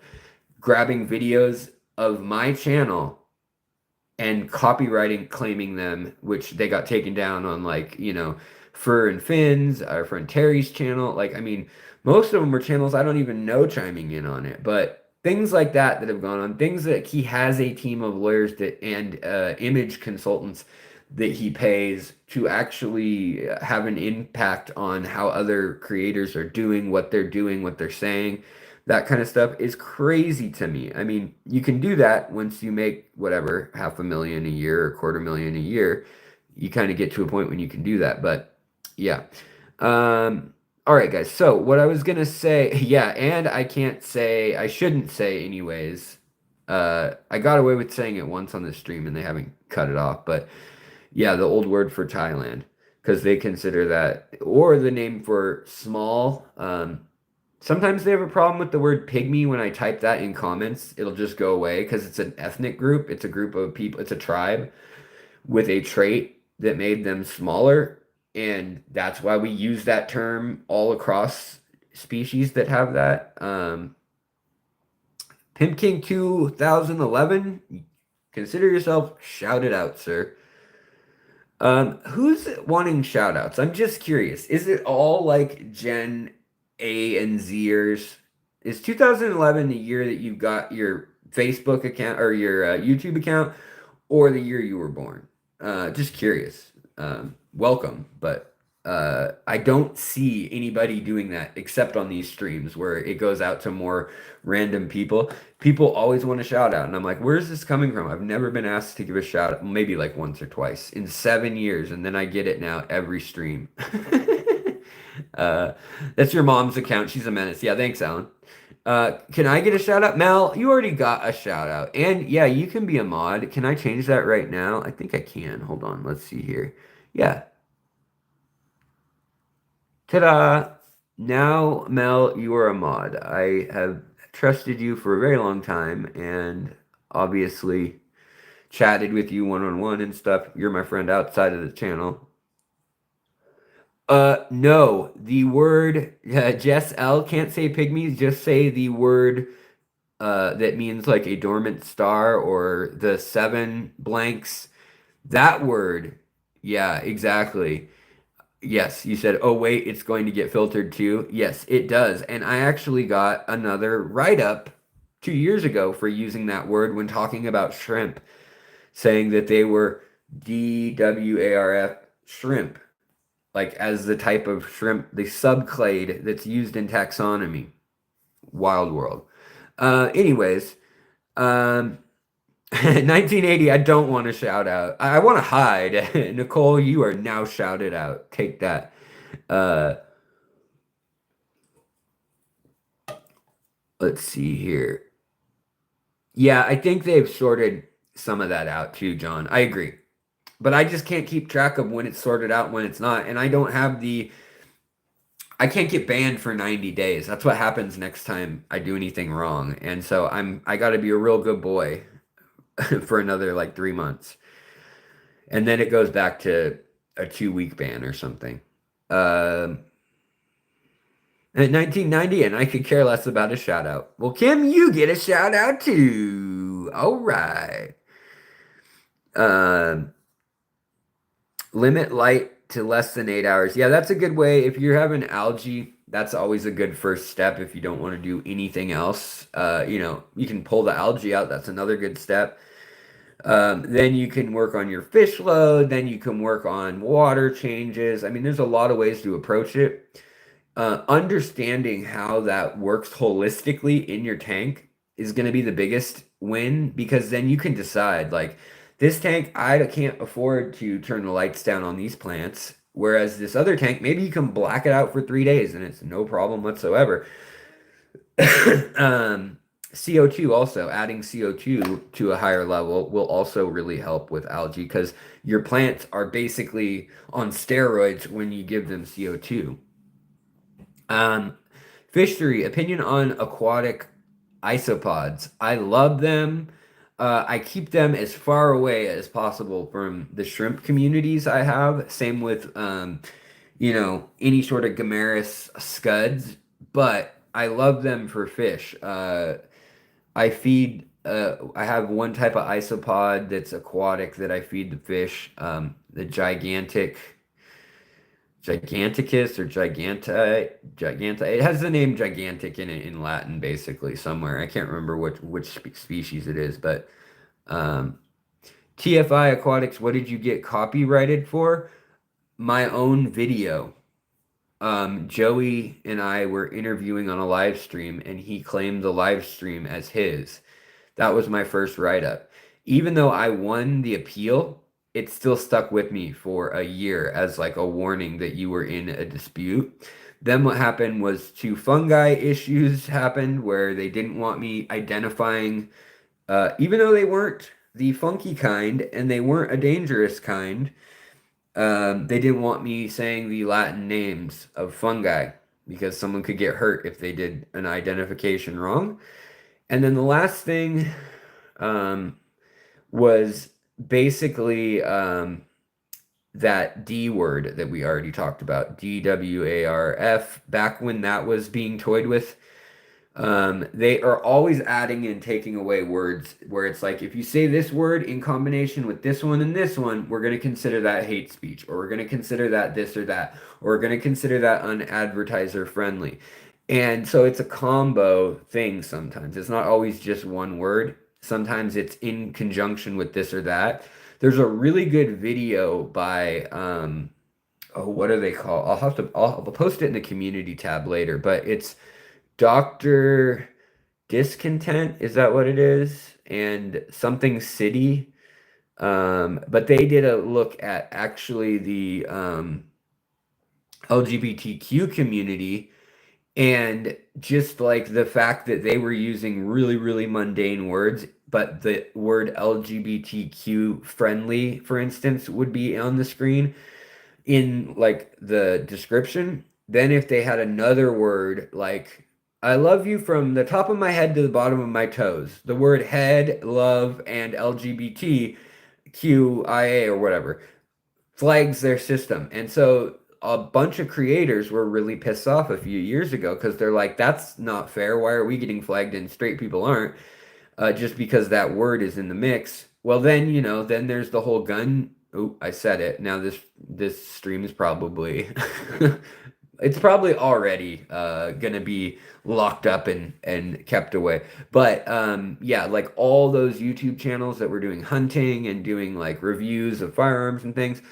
grabbing videos of my channel and copywriting claiming them, which they got taken down on like, Fur and Fins, our friend Terry's channel. Like, I mean, most of them were channels I don't even know chiming in on it, but things like that have gone on, things that he has a team of lawyers that and image consultants that he pays to actually have an impact on how other creators are doing, what they're saying. That kind of stuff is crazy to me. I mean, you can do that once you make whatever, 500,000 a year or 250,000 a year. You kind of get to a point when you can do that. But yeah. All right, guys. So what I was gonna say, yeah, and I shouldn't say anyways. I got away with saying it once on the stream and they haven't cut it off, but yeah, the old word for Thailand. because they consider that, or the name for small. Sometimes they have a problem with the word pygmy. When I type that in comments, it'll just go away because it's an ethnic group. It's a group of people, it's a tribe with a trait that made them smaller. And that's why we use that term all across species that have that. Pimp King 2011, consider yourself shouted out, sir. Who's wanting shout outs? I'm just curious. Is it all like Gen A and Zers? Is 2011 the year that you got your Facebook account or your YouTube account, or the year you were born? Just curious. Welcome, but I don't see anybody doing that except on these streams where it goes out to more random people. People always want a shout out, and I'm like, where's this coming from? I've never been asked to give a shout out, maybe like once or twice in 7 years, and then I get it now every stream. uh, that's your mom's account. She's a menace. Yeah, thanks, Alan. Can I get a shout out? Mel, you already got a shout out. And yeah, you can be a mod. Can I change that right now? I think I can. Hold on. Let's see here. Yeah. Ta-da! Now, Mel, you are a mod. I have trusted you for a very long time and obviously chatted with you one-on-one and stuff. You're my friend outside of the channel. No, the word Jess L can't say pygmies, just say the word that means like a dormant star or the seven blanks. That word. Yeah, exactly. Yes, you said, oh, wait, it's going to get filtered too. Yes, it does. And I actually got another write-up 2 years ago for using that word when talking about shrimp, saying that they were DWARF shrimp, like as the type of shrimp, the subclade that's used in taxonomy. Wild world. Anyways, 1980, I don't want to shout out. I want to hide. Nicole, you are now shouted out. Take that. Uh, let's see here. Yeah, I think they've sorted some of that out too, John. I agree. But I just can't keep track of when it's sorted out, when it's not. And I don't have I can't get banned for 90 days. That's what happens next time I do anything wrong. And so I got to be a real good boy for another like 3 months. And then it goes back to a 2 week ban or something. In 1990, and I could care less about a shout out. Well, Kim, you get a shout out too. All right. Limit light to less than 8 hours. Yeah, that's a good way. If you're having algae, that's always a good first step if you don't want to do anything else. You can pull the algae out. That's another good step. Then you can work on your fish load. Then you can work on water changes. I mean, there's a lot of ways to approach it. Understanding how that works holistically in your tank is going to be the biggest win, because then you can decide, like, this tank, I can't afford to turn the lights down on these plants. Whereas this other tank, maybe you can black it out for 3 days and it's no problem whatsoever. CO2 also, adding CO2 to a higher level will also really help with algae, because your plants are basically on steroids when you give them CO2. Fishery, opinion on aquatic isopods. I love them. I keep them as far away as possible from the shrimp communities I have. Same with, any sort of Gomeris scuds, but I love them for fish. I feed, I have one type of isopod that's aquatic that I feed the fish, the Giganticus or Giganta. It has the name gigantic in it in Latin, basically, somewhere. I can't remember which species it is, but TFI Aquatics, what did you get copyrighted for? My own video. Joey and I were interviewing on a live stream, and he claimed the live stream as his. That was my first write-up. Even though I won the appeal, it still stuck with me for a year as like a warning that you were in a dispute. Then what happened was 2 fungi issues happened where they didn't want me identifying, even though they weren't the funky kind and they weren't a dangerous kind, They didn't want me saying the Latin names of fungi because someone could get hurt if they did an identification wrong. And then the last thing um, was basically that D word that we already talked about, DWARF, back when that was being toyed with. They are always adding and taking away words where it's like, if you say this word in combination with this one and this one, we're going to consider that hate speech, or we're going to consider that this or that, or we're going to consider that unadvertiser friendly. And so it's a combo thing sometimes. It's not always just one word. Sometimes it's in conjunction with this or that. There's a really good video by, oh, what are they called? I'll post it in the community tab later, but it's Dr. Discontent, is that what it is? And something City. But they did a look at actually the LGBTQ community and just like the fact that they were using really, really mundane words, but the word LGBTQ friendly, for instance, would be on the screen in like the description. Then if they had another word like I love you from the top of my head to the bottom of my toes, the word head, love, and LGBTQIA or whatever flags their system. And so a bunch of creators were really pissed off a few years ago because they're like, that's not fair. Why are we getting flagged and straight people aren't? Just because that word is in the mix. Well, then, then there's the whole gun. Oh, I said it. Now this stream is probably it's probably already gonna be locked up and kept away. But yeah, like all those YouTube channels that were doing hunting and doing like reviews of firearms and things,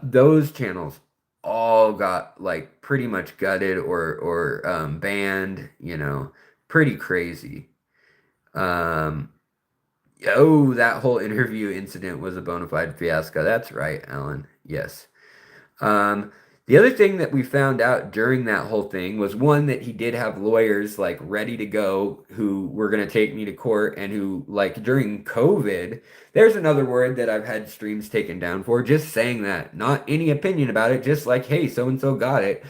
those channels all got like pretty much gutted or banned. Pretty crazy. Um, oh, that whole interview incident was a bona fide fiasco. That's right, Alan. Yes. Um, the other thing that we found out during that whole thing was one that he did have lawyers like ready to go who were going to take me to court and who like during COVID, there's another word that I've had streams taken down for just saying that, not any opinion about it, just like, hey, so and so got it.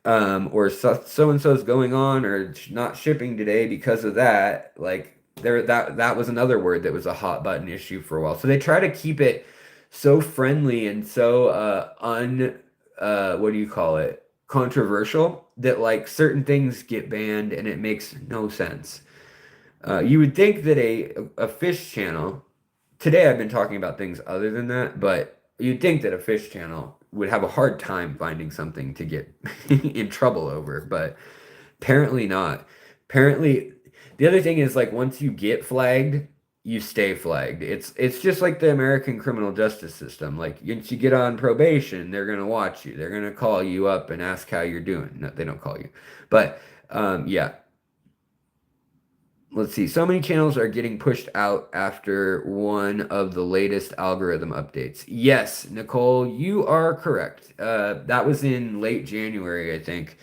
Or so and so's going on or not shipping today because of that. Like that was another word that was a hot button issue for a while. So they try to keep it so friendly and so what do you call it? Controversial that like certain things get banned and it makes no sense. You would think that a fish channel, today I've been talking about things other than that, but you'd think that a fish channel would have a hard time finding something to get in trouble over, but apparently not. Apparently, the other thing is like once you get flagged, you stay flagged. It's just like the American criminal justice system. Like once you get on probation, they're gonna watch you. They're gonna call you up and ask how you're doing. No, they don't call you, but yeah. Let's see. So many channels are getting pushed out after one of the latest algorithm updates. Yes, Nicole, you are correct. That was in late January, I think.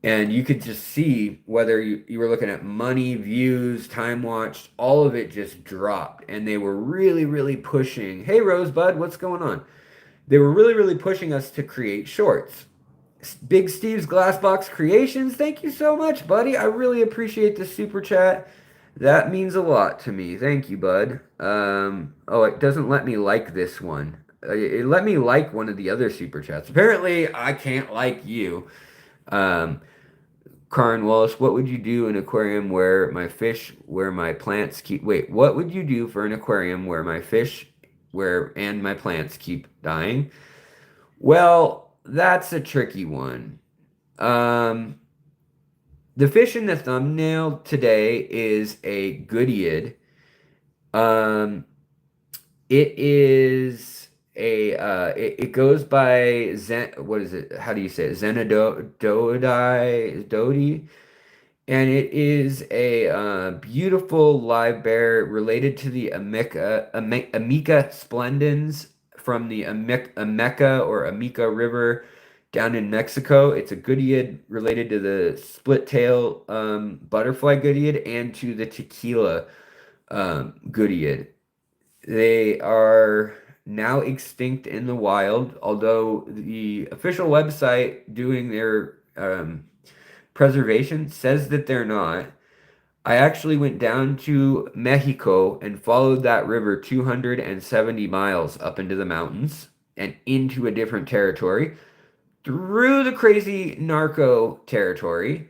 And you could just see whether you were looking at money, views, time watched, all of it just dropped. And they were really, really pushing. Hey, Rosebud, what's going on? They were really, really pushing us to create shorts. Big Steve's Glassbox Creations, thank you so much, buddy. I really appreciate the super chat. That means a lot to me. Thank you, bud. Oh, it doesn't let me like this one. It let me like one of the other super chats. Apparently, I can't like you. Karin Wallace, what would you do in an aquarium where my plants keep... Wait, what would you do for an aquarium where my fish and my plants keep dying? Well, that's a tricky one. The fish in the thumbnail today is a Goodied. It is it goes by what is it? How do you say it? Dodi, and it is a beautiful live bear related to the Amica splendens from the Ameca or Amica River down in Mexico. It's a Goodied related to the split tail butterfly Goodied and to the tequila Goodied. They are now extinct in the wild, although the official website doing their preservation says that they're not. I actually went down to Mexico and followed that river 270 miles up into the mountains and into a different territory through the crazy narco territory,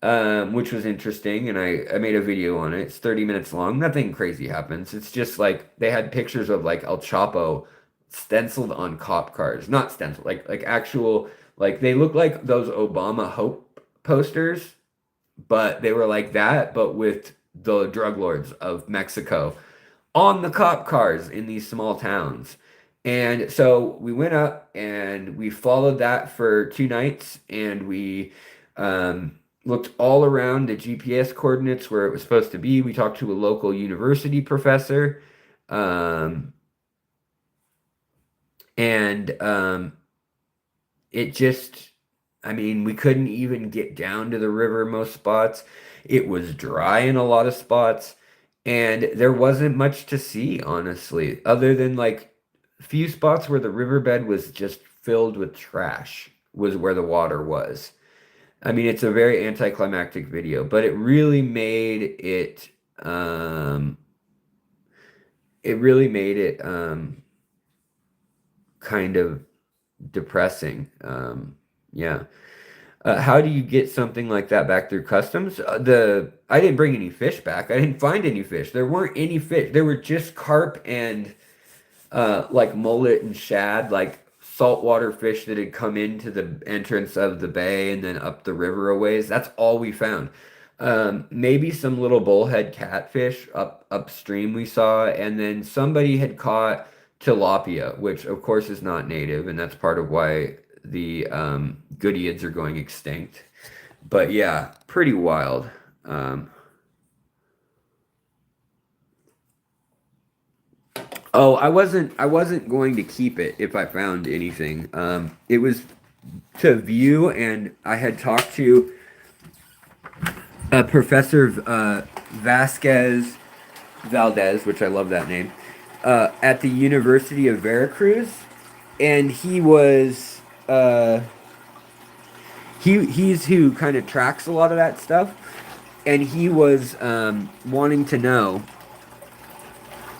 which was interesting. And I made a video on it. It's 30 minutes long. Nothing crazy happens. It's just like they had pictures of like El Chapo stenciled on cop cars. Not stenciled, like actual, like they look like those Obama Hope posters, but they were like that, but with the drug lords of Mexico on the cop cars in these small towns. And so we went up and we followed that for 2 nights, and we looked all around the GPS coordinates where it was supposed to be. We talked to a local university professor, and it just, I mean, we couldn't even get down to the river most spots. It was dry in a lot of spots, and there wasn't much to see, honestly, other than like a few spots where the riverbed was just filled with trash was where the water was. I mean, it's a very anticlimactic video, but it really made it kind of depressing. Yeah. How do you get something like that back through customs? I didn't bring any fish back. I didn't find any fish. There weren't any fish. There were just carp and like mullet and shad, like saltwater fish that had come into the entrance of the bay and then up the river a ways. That's all we found. Maybe some little bullhead catfish upstream we saw, and then somebody had caught tilapia, which of course is not native, and that's part of why the Goodeids are going extinct. But yeah, pretty wild. Oh, I wasn't going to keep it if I found anything. It was to view, and I had talked to Professor Vasquez Valdez, which I love that name, at the University of Veracruz, and he was he's who kind of tracks a lot of that stuff, and he was wanting to know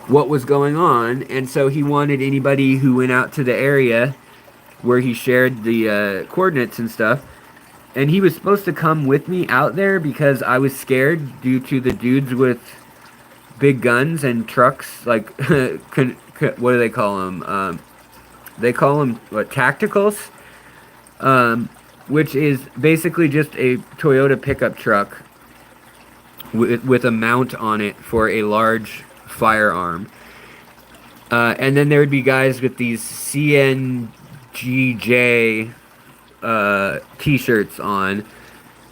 what was going on, and so he wanted anybody who went out to the area where he shared the coordinates and stuff. And he was supposed to come with me out there because I was scared due to the dudes with big guns and trucks, like what do they call them? They call them what, tacticals, which is basically just a Toyota pickup truck with a mount on it for a large firearm. And then there would be guys with these CNGJ t-shirts on,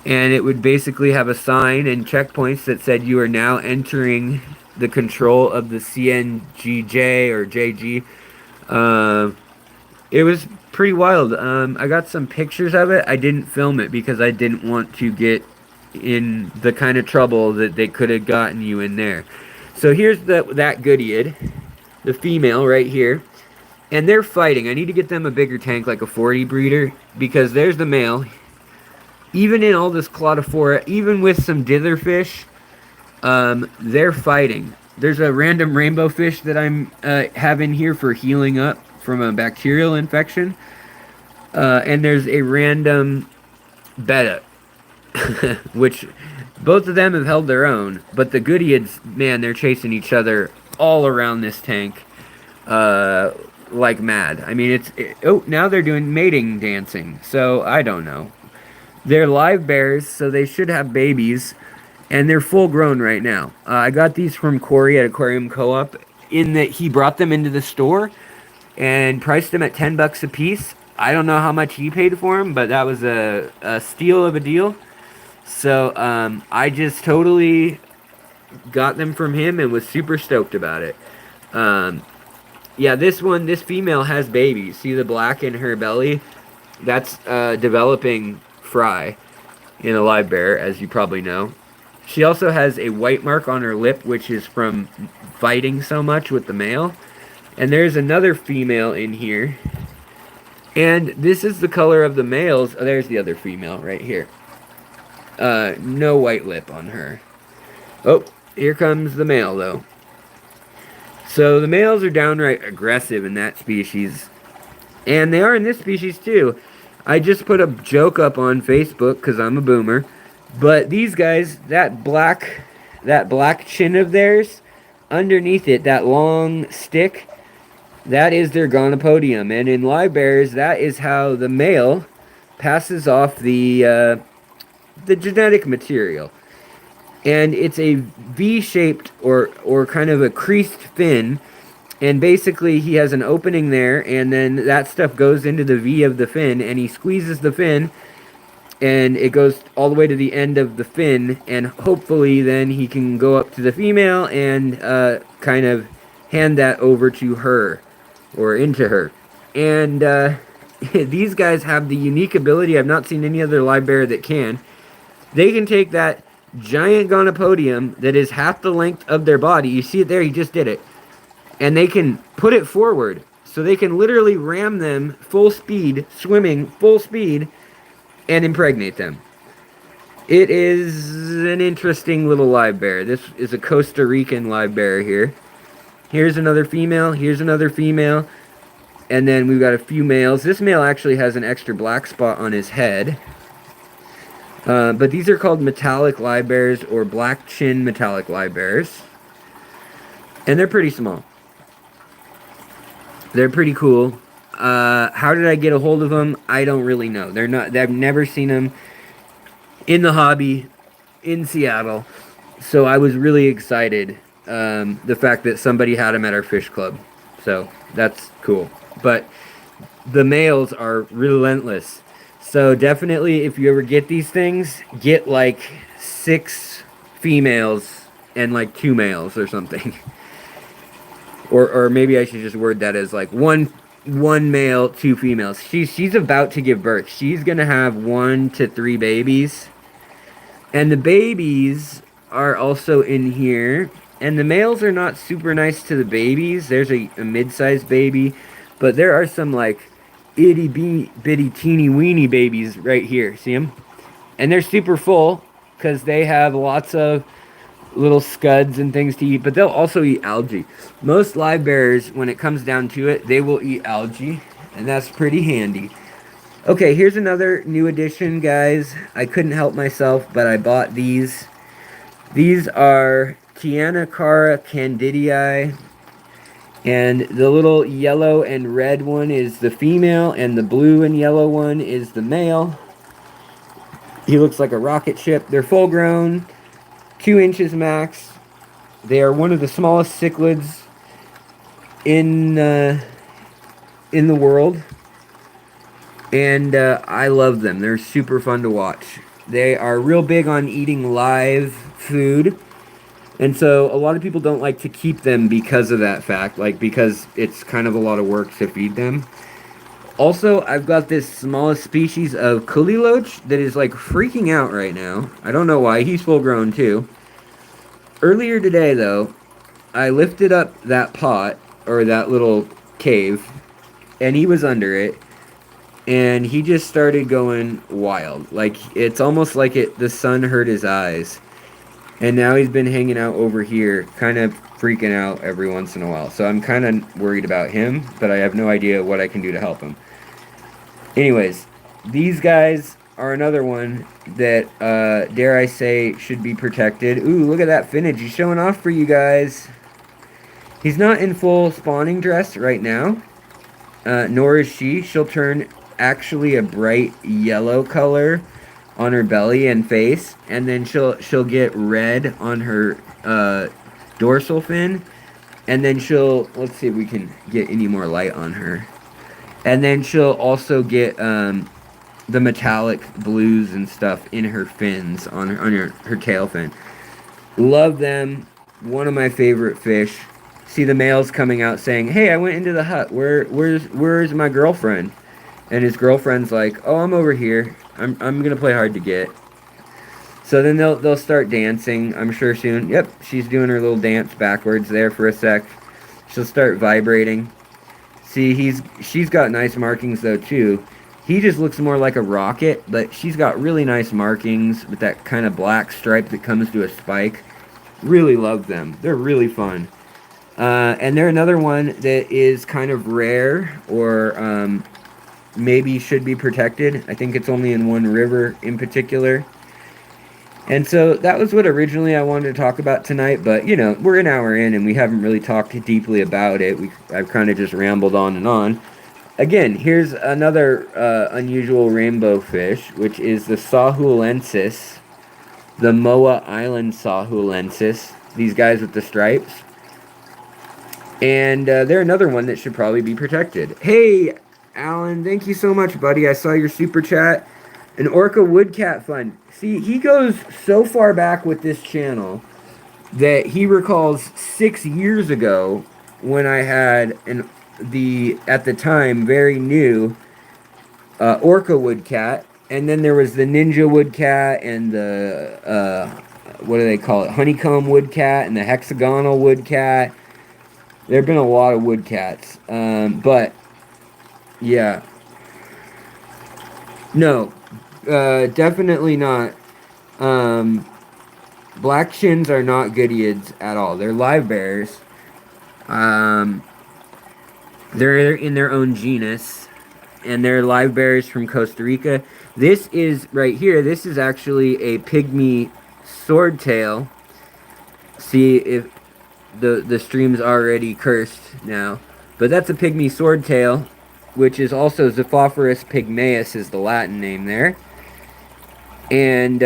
and it would basically have a sign and checkpoints that said you are now entering the control of the CNGJ or JG. It was pretty wild. I got some pictures of it. I didn't film it because I didn't want to get in the kind of trouble that they could have gotten you in there. So here's that Goodeiid, the female right here. And they're fighting. I need to get them a bigger tank, like a 40 breeder, because there's the male. Even in all this cladophora, even with some ditherfish, they're fighting. There's a random rainbow fish that I'm having here for healing up from a bacterial infection. And there's a random betta, which both of them have held their own. But the Goodeids, man, they're chasing each other all around this tank. Like mad. I mean, now they're doing mating dancing, so I don't know. They're live bears, so they should have babies, and they're full grown right now. I got these from Corey at Aquarium Co-op, in that he brought them into the store and priced them at $10 a piece. I don't know how much he paid for them, but that was a steal of a deal. So I just totally got them from him and was super stoked about it. Yeah, this female has babies. See the black in her belly? That's developing fry in a live bear, as you probably know. She also has a white mark on her lip, which is from fighting so much with the male. And there's another female in here. And this is the color of the males. Oh, there's the other female right here. No white lip on her. Oh, here comes the male, though. So the males are downright aggressive in that species. And they are in this species, too. I just put a joke up on Facebook, because I'm a boomer. But these guys, that black chin of theirs, underneath it, that long stick, that is their gonopodium. And in live bears, that is how the male passes off the genetic material. And it's a V-shaped or kind of a creased fin. And basically he has an opening there, and then that stuff goes into the V of the fin, and he squeezes the fin, and it goes all the way to the end of the fin, and hopefully then he can go up to the female and kind of hand that over to her, or into her. And these guys have the unique ability, I've not seen any other live bear that can. They can take that giant gonopodium that is half the length of their body, you see it there, he just did it, and they can put it forward. So they can literally ram them full speed, swimming full speed, and impregnate them. It is an interesting little live bear. This is a Costa Rican live bear here. Here's another female, here's another female, and then we've got a few males. This male actually has an extra black spot on his head. But these are called metallic live bears, or black chin metallic live bears. And they're pretty small. They're pretty cool. How did I get a hold of them? I don't really know. I've never seen them in the hobby in Seattle. So I was really excited. The fact that somebody had them at our fish club. So that's cool. But the males are relentless. So definitely, if you ever get these things, get like 6 females and like 2 males or something. Or maybe I should just word that as like one male, 2 females. She's about to give birth. She's gonna have 1 to 3 babies, and the babies are also in here. And the males are not super nice to the babies. There's a mid-sized baby, but there are some like itty bitty teeny weeny babies right here. See them? And they're super full because they have lots of little scuds and things to eat, but they'll also eat algae. Most live bears, when it comes down to it, they will eat algae, and that's pretty handy. Okay, here's another new addition, guys. I couldn't help myself, but I bought these. These are Tianacara candidii, and the little yellow and red one is the female, and the blue and yellow one is the male. He looks like a rocket ship. They're full grown, 2 inches max. They are one of the smallest cichlids in the world, and I love them. They're super fun to watch. They are real big on eating live food, and so a lot of people don't like to keep them because of that fact, like because it's kind of a lot of work to feed them. Also, I've got this smallest species of Kuliloch that is like freaking out right now. I don't know why. He's full grown too. Earlier today, though, I lifted up that pot, or that little cave, and he was under it, and he just started going wild. Like, it's almost like the sun hurt his eyes. And now he's been hanging out over here, kind of freaking out every once in a while. So I'm kind of worried about him, but I have no idea what I can do to help him. Anyways, these guys are another one that, dare I say, should be protected. Ooh, look at that finnage. He's showing off for you guys. He's not in full spawning dress right now, nor is she. She'll turn actually a bright yellow color on her belly and face, and then she'll get red on her dorsal fin, and then let's see if we can get any more light on her. And then she'll also get the metallic blues and stuff in her fins, on her tail fin. Love them. One of my favorite fish. See the males coming out saying, "Hey, I went into the hut. Where's my girlfriend?" And his girlfriend's like, "Oh, I'm over here. I'm gonna play hard to get." So then they'll start dancing, I'm sure soon. Yep, she's doing her little dance backwards there for a sec. She'll start vibrating. See, she's got nice markings though too. He just looks more like a rocket, but she's got really nice markings with that kind of black stripe that comes to a spike. Really love them. They're really fun. And they're another one that is kind of rare or maybe should be protected. I think it's only in one river in particular. And so that was what originally I wanted to talk about tonight, but you know, we're an hour in and we haven't really talked deeply about it. I've kind of just rambled on and on. Again, here's another unusual rainbow fish, which is the sahulensis, the Moa Island sahulensis. These guys with the stripes. And they're another one that should probably be protected. Hey, Alan, thank you so much, buddy. I saw your super chat. An Orca Woodcat Fund. See, he goes so far back with this channel that he recalls 6 years ago when I had at the time, very new Orca Woodcat. And then there was the Ninja Woodcat and the, what do they call it? Honeycomb Woodcat and the Hexagonal Woodcat. There have been a lot of woodcats. But, yeah. No, definitely not. Black chins are not goodeids at all. They're live bears. They're in their own genus. And they're live bears from Costa Rica. This is, right here, this is actually a pygmy swordtail. See, if the stream's already cursed now. But that's a pygmy swordtail, which is also Xiphophorus pygmaeus is the Latin name there. And,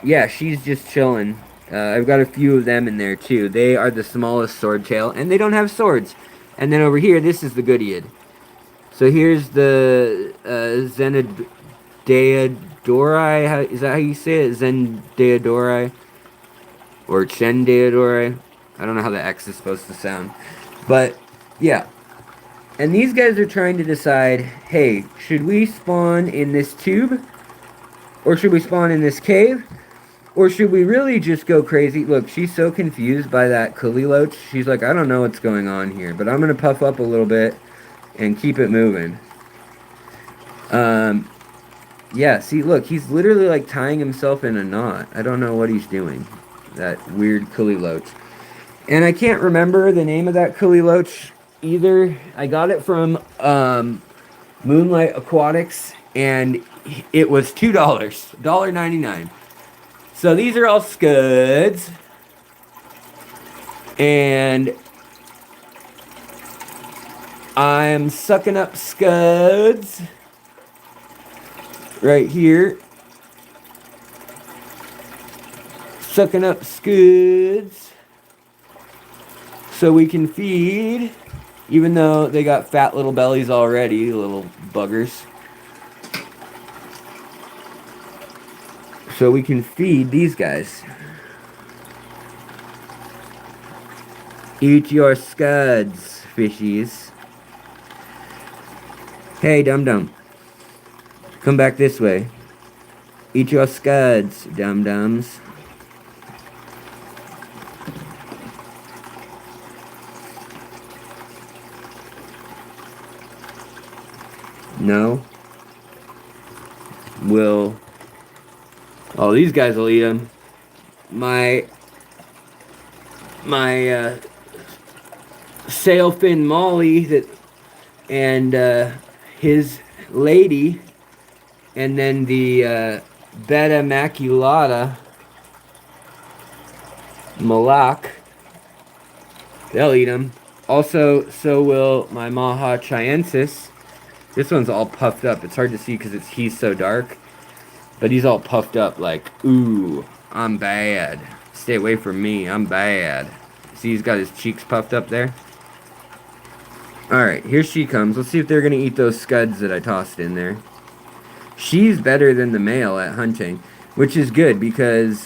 yeah, she's just chilling. I've got a few of them in there, too. They are the smallest swordtail, and they don't have swords. And then over here, this is the goodeiid. So here's the Zendeadori. Is that how you say it? Zendeadori? Or Chendeadori? I don't know how the X is supposed to sound. But, yeah. And these guys are trying to decide, hey, should we spawn in this tube? Or should we spawn in this cave? Or should we really just go crazy? Look, she's so confused by that Kuliloach. She's like, I don't know what's going on here. But I'm going to puff up a little bit and keep it moving. Yeah, see, look, he's literally like tying himself in a knot. I don't know what he's doing. That weird Kuliloach. And I can't remember the name of that Kuliloach either. I got it from Moonlight Aquatics, and it was $2, $1.99. So these are all scuds. And I'm sucking up scuds right here. Sucking up scuds so we can feed, even though they got fat little bellies already, little buggers. So we can feed these guys. Eat your scuds, fishies. Hey, dum-dum. Come back this way. Eat your scuds, dum-dums. No. Will. Oh, these guys will eat them. My sailfin Molly and his lady, and then the Beta maculata Malak, they'll eat them. Also, so will my Maha chiensis. This one's all puffed up. It's hard to see because he's so dark. But he's all puffed up like, ooh, I'm bad. Stay away from me, I'm bad. See, he's got his cheeks puffed up there. Alright, here she comes. Let's see if they're going to eat those scuds that I tossed in there. She's better than the male at hunting, which is good because,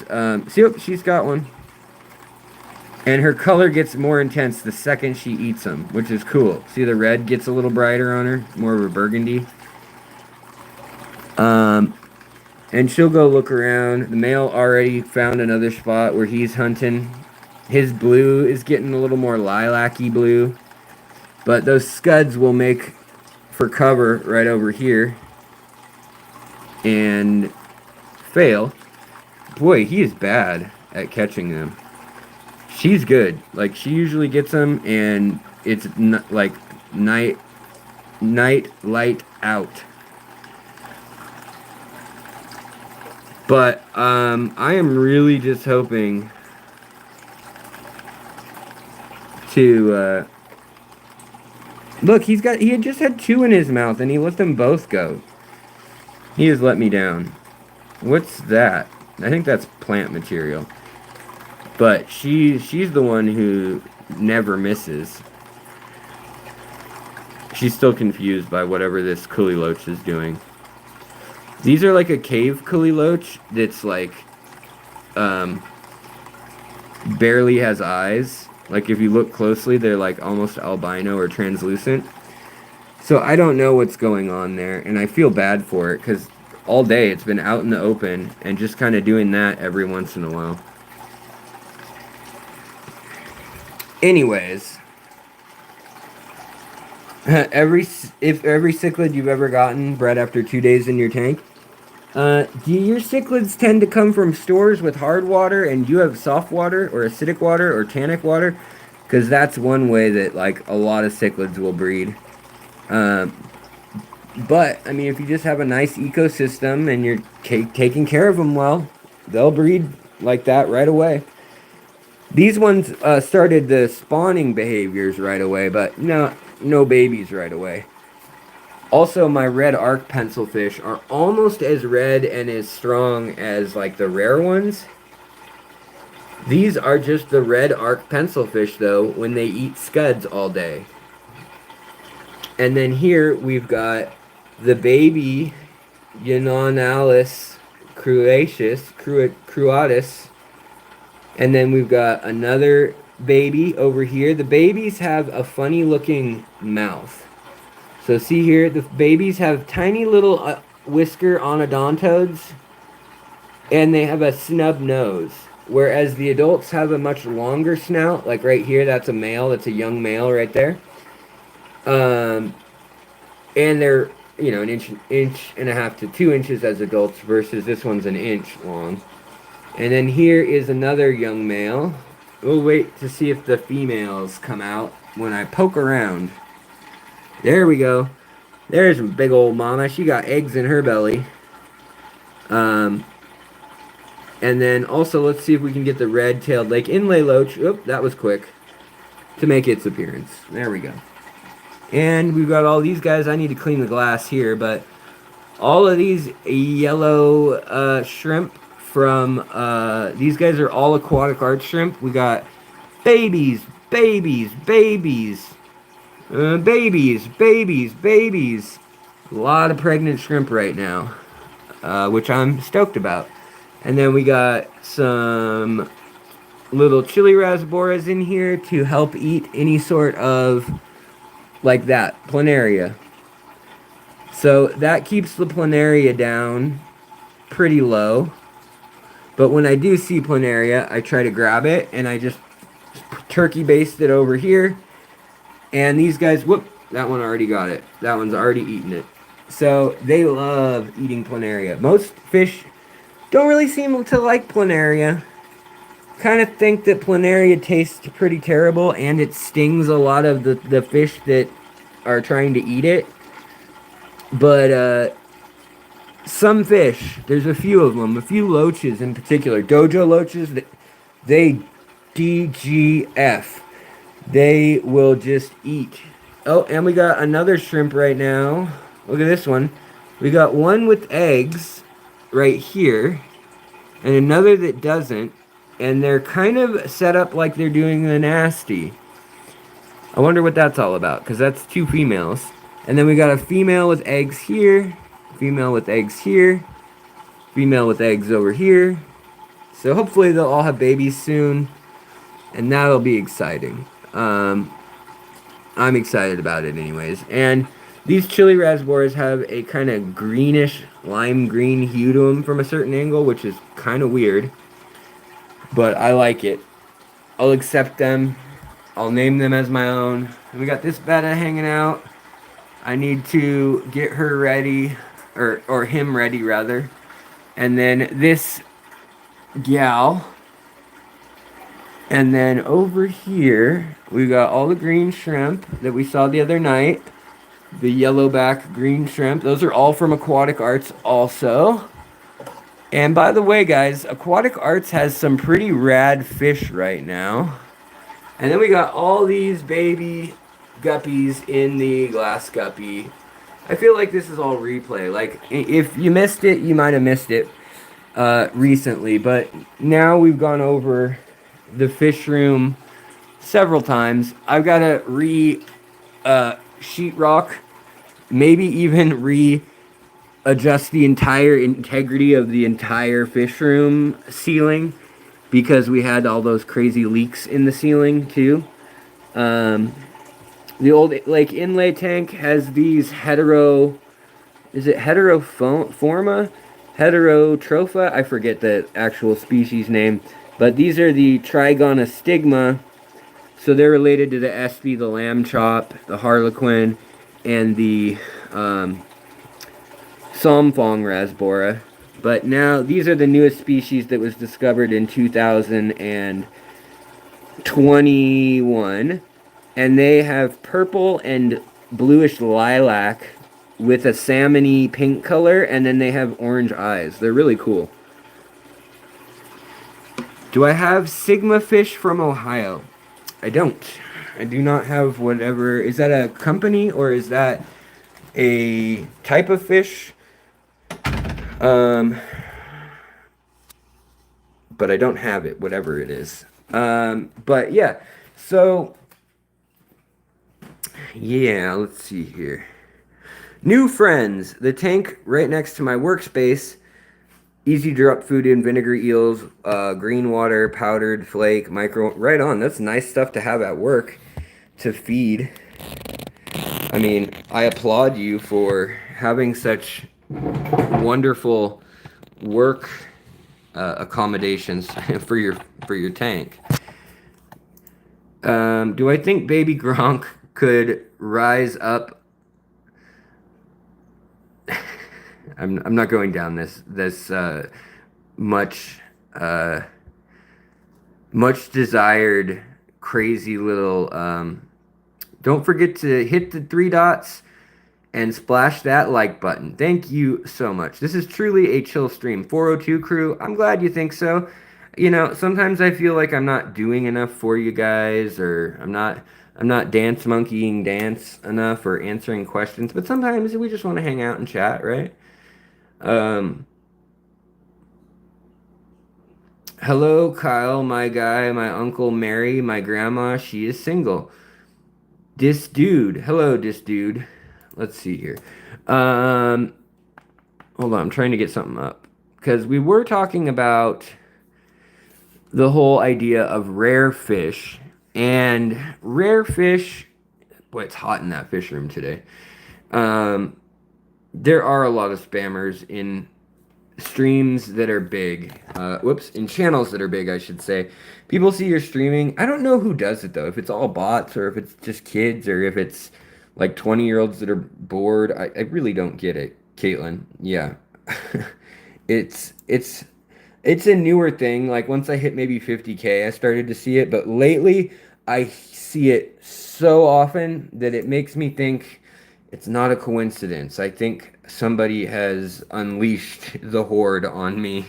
see, oh, she's got one. And her color gets more intense the second she eats them, which is cool. See, the red gets a little brighter on her, more of a burgundy. And she'll go look around. The male already found another spot where he's hunting. His blue is getting a little more lilac-y blue. But those scuds will make for cover right over here and fail. Boy, he is bad at catching them. She's good. Like, she usually gets them, and it's like night, light out. But I am really just hoping to look. He had just had 2 in his mouth, and he let them both go. He has let me down. What's that? I think that's plant material. But she's the one who never misses. She's still confused by whatever this Kuliloach is doing. These are like a cave Kuliloach that's like barely has eyes. Like if you look closely, they're like almost albino or translucent. So I don't know what's going on there, and I feel bad for it because all day it's been out in the open and just kind of doing that every once in a while. Anyways, if every cichlid you've ever gotten bred after 2 days in your tank, do your cichlids tend to come from stores with hard water and you have soft water or acidic water or tannic water? Because that's one way that like a lot of cichlids will breed. But I mean, if you just have a nice ecosystem and you're taking care of them well, they'll breed like that right away. These ones started the spawning behaviors right away, but no babies right away. Also, my red arc pencilfish are almost as red and as strong as like the rare ones. These are just the red arc pencilfish though when they eat scuds all day. And then here we've got the baby Eunonalis cruatus. And then we've got another baby over here. The babies have a funny looking mouth. So see here, the babies have tiny little whisker onodontodes, and they have a snub nose. Whereas the adults have a much longer snout, like right here, that's a male, that's a young male right there. And they're, an inch and a half to 2 inches as adults versus this one's an inch long. And then here is another young male. We'll wait to see if the females come out when I poke around. There we go. There's a big old mama. She got eggs in her belly. And then also let's see if we can get the red-tailed lake inlay loach. Oop, that was quick. To make its appearance. There we go. And we've got all these guys. I need to clean the glass here, but all of these yellow shrimp from these guys are all aquatic art shrimp. We got babies. A lot of pregnant shrimp right now, which I'm stoked about. And then we got some little chili rasboras in here to help eat any sort of, like that, planaria. So that keeps the planaria down pretty low. But when I do see planaria, I try to grab it and I just turkey baste it over here. And these guys, whoop, that one already got it. That one's already eaten it. So they love eating planaria. Most fish don't really seem to like planaria. Kind of think that planaria tastes pretty terrible and it stings a lot of the fish that are trying to eat it. But some fish, there's a few of them, a few loaches in particular, dojo loaches, they DGF. They will just eat. Oh, and we got another shrimp right now. Look at this one. We got one with eggs right here, and another that doesn't. And they're kind of set up like they're doing the nasty. I wonder what that's all about, because that's 2 females. And then we got a female with eggs here, female with eggs here, female with eggs over here. So hopefully they'll all have babies soon, and that'll be exciting. I'm excited about it anyways. And these chili rasboras have a kind of greenish, lime green hue to them from a certain angle, which is kind of weird. But I like it. I'll accept them. I'll name them as my own. And we got this betta hanging out. I need to get her ready, or him ready rather. And then this gal. And then over here, we got all the green shrimp that we saw the other night. The yellowback green shrimp. Those are all from Aquatic Arts also. And by the way, guys, Aquatic Arts has some pretty rad fish right now. And then we got all these baby guppies in the glass guppy. I feel like this is all replay. Like, if you missed it, you might have missed it recently. But now we've gone over the fish room several times. I've got to sheetrock, maybe even adjust the entire integrity of the entire fish room ceiling, because we had all those crazy leaks in the ceiling too. The old lake inlay tank has these heteroforma? Heterotropha? I forget the actual species name. But these are the Trigonostigma. So they're related to the espy, the lamb chop, the harlequin, and the Somfong rasbora. But now these are the newest species that was discovered in 2021. And they have purple and bluish lilac with a salmony pink color, and then they have orange eyes. They're really cool. Do I have Sigma fish from Ohio? I don't. I do not have whatever. Is that a company or is that a type of fish? But I don't have it, whatever it is. But yeah, so yeah, let's see here. New friends. The tank right next to my workspace. Easy drop food in, vinegar eels, green water, powdered flake, micro. Right on. That's nice stuff to have at work to feed. I mean, I applaud you for having such wonderful work accommodations for your tank. Do I think Baby Gronk could rise up? I'm not going down this much desired crazy little. Don't forget to hit the 3 dots and splash that like button. Thank you so much. This is truly a chill stream. 402 crew, I'm glad you think so. You know, sometimes I feel like I'm not doing enough for you guys, or I'm not dance monkeying dance enough or answering questions, but sometimes we just want to hang out and chat, right? Hello, Kyle, my guy, my uncle Mary, my grandma, she is single. This dude. Hello, this dude. Let's see here. Hold on, I'm trying to get something up. Because we were talking about the whole idea of rare fish. And rare fish, boy, it's hot in that fish room today. There are a lot of spammers in streams that are big. In channels that are big, I should say. People see your streaming. I don't know who does it, though. If it's all bots, or if it's just kids, or if it's like 20-year-olds that are bored. I really don't get it, Caitlin. Yeah. it's a newer thing. Like, once I hit maybe 50K, I started to see it. But lately, I see it so often that it makes me think it's not a coincidence. I think somebody has unleashed the horde on me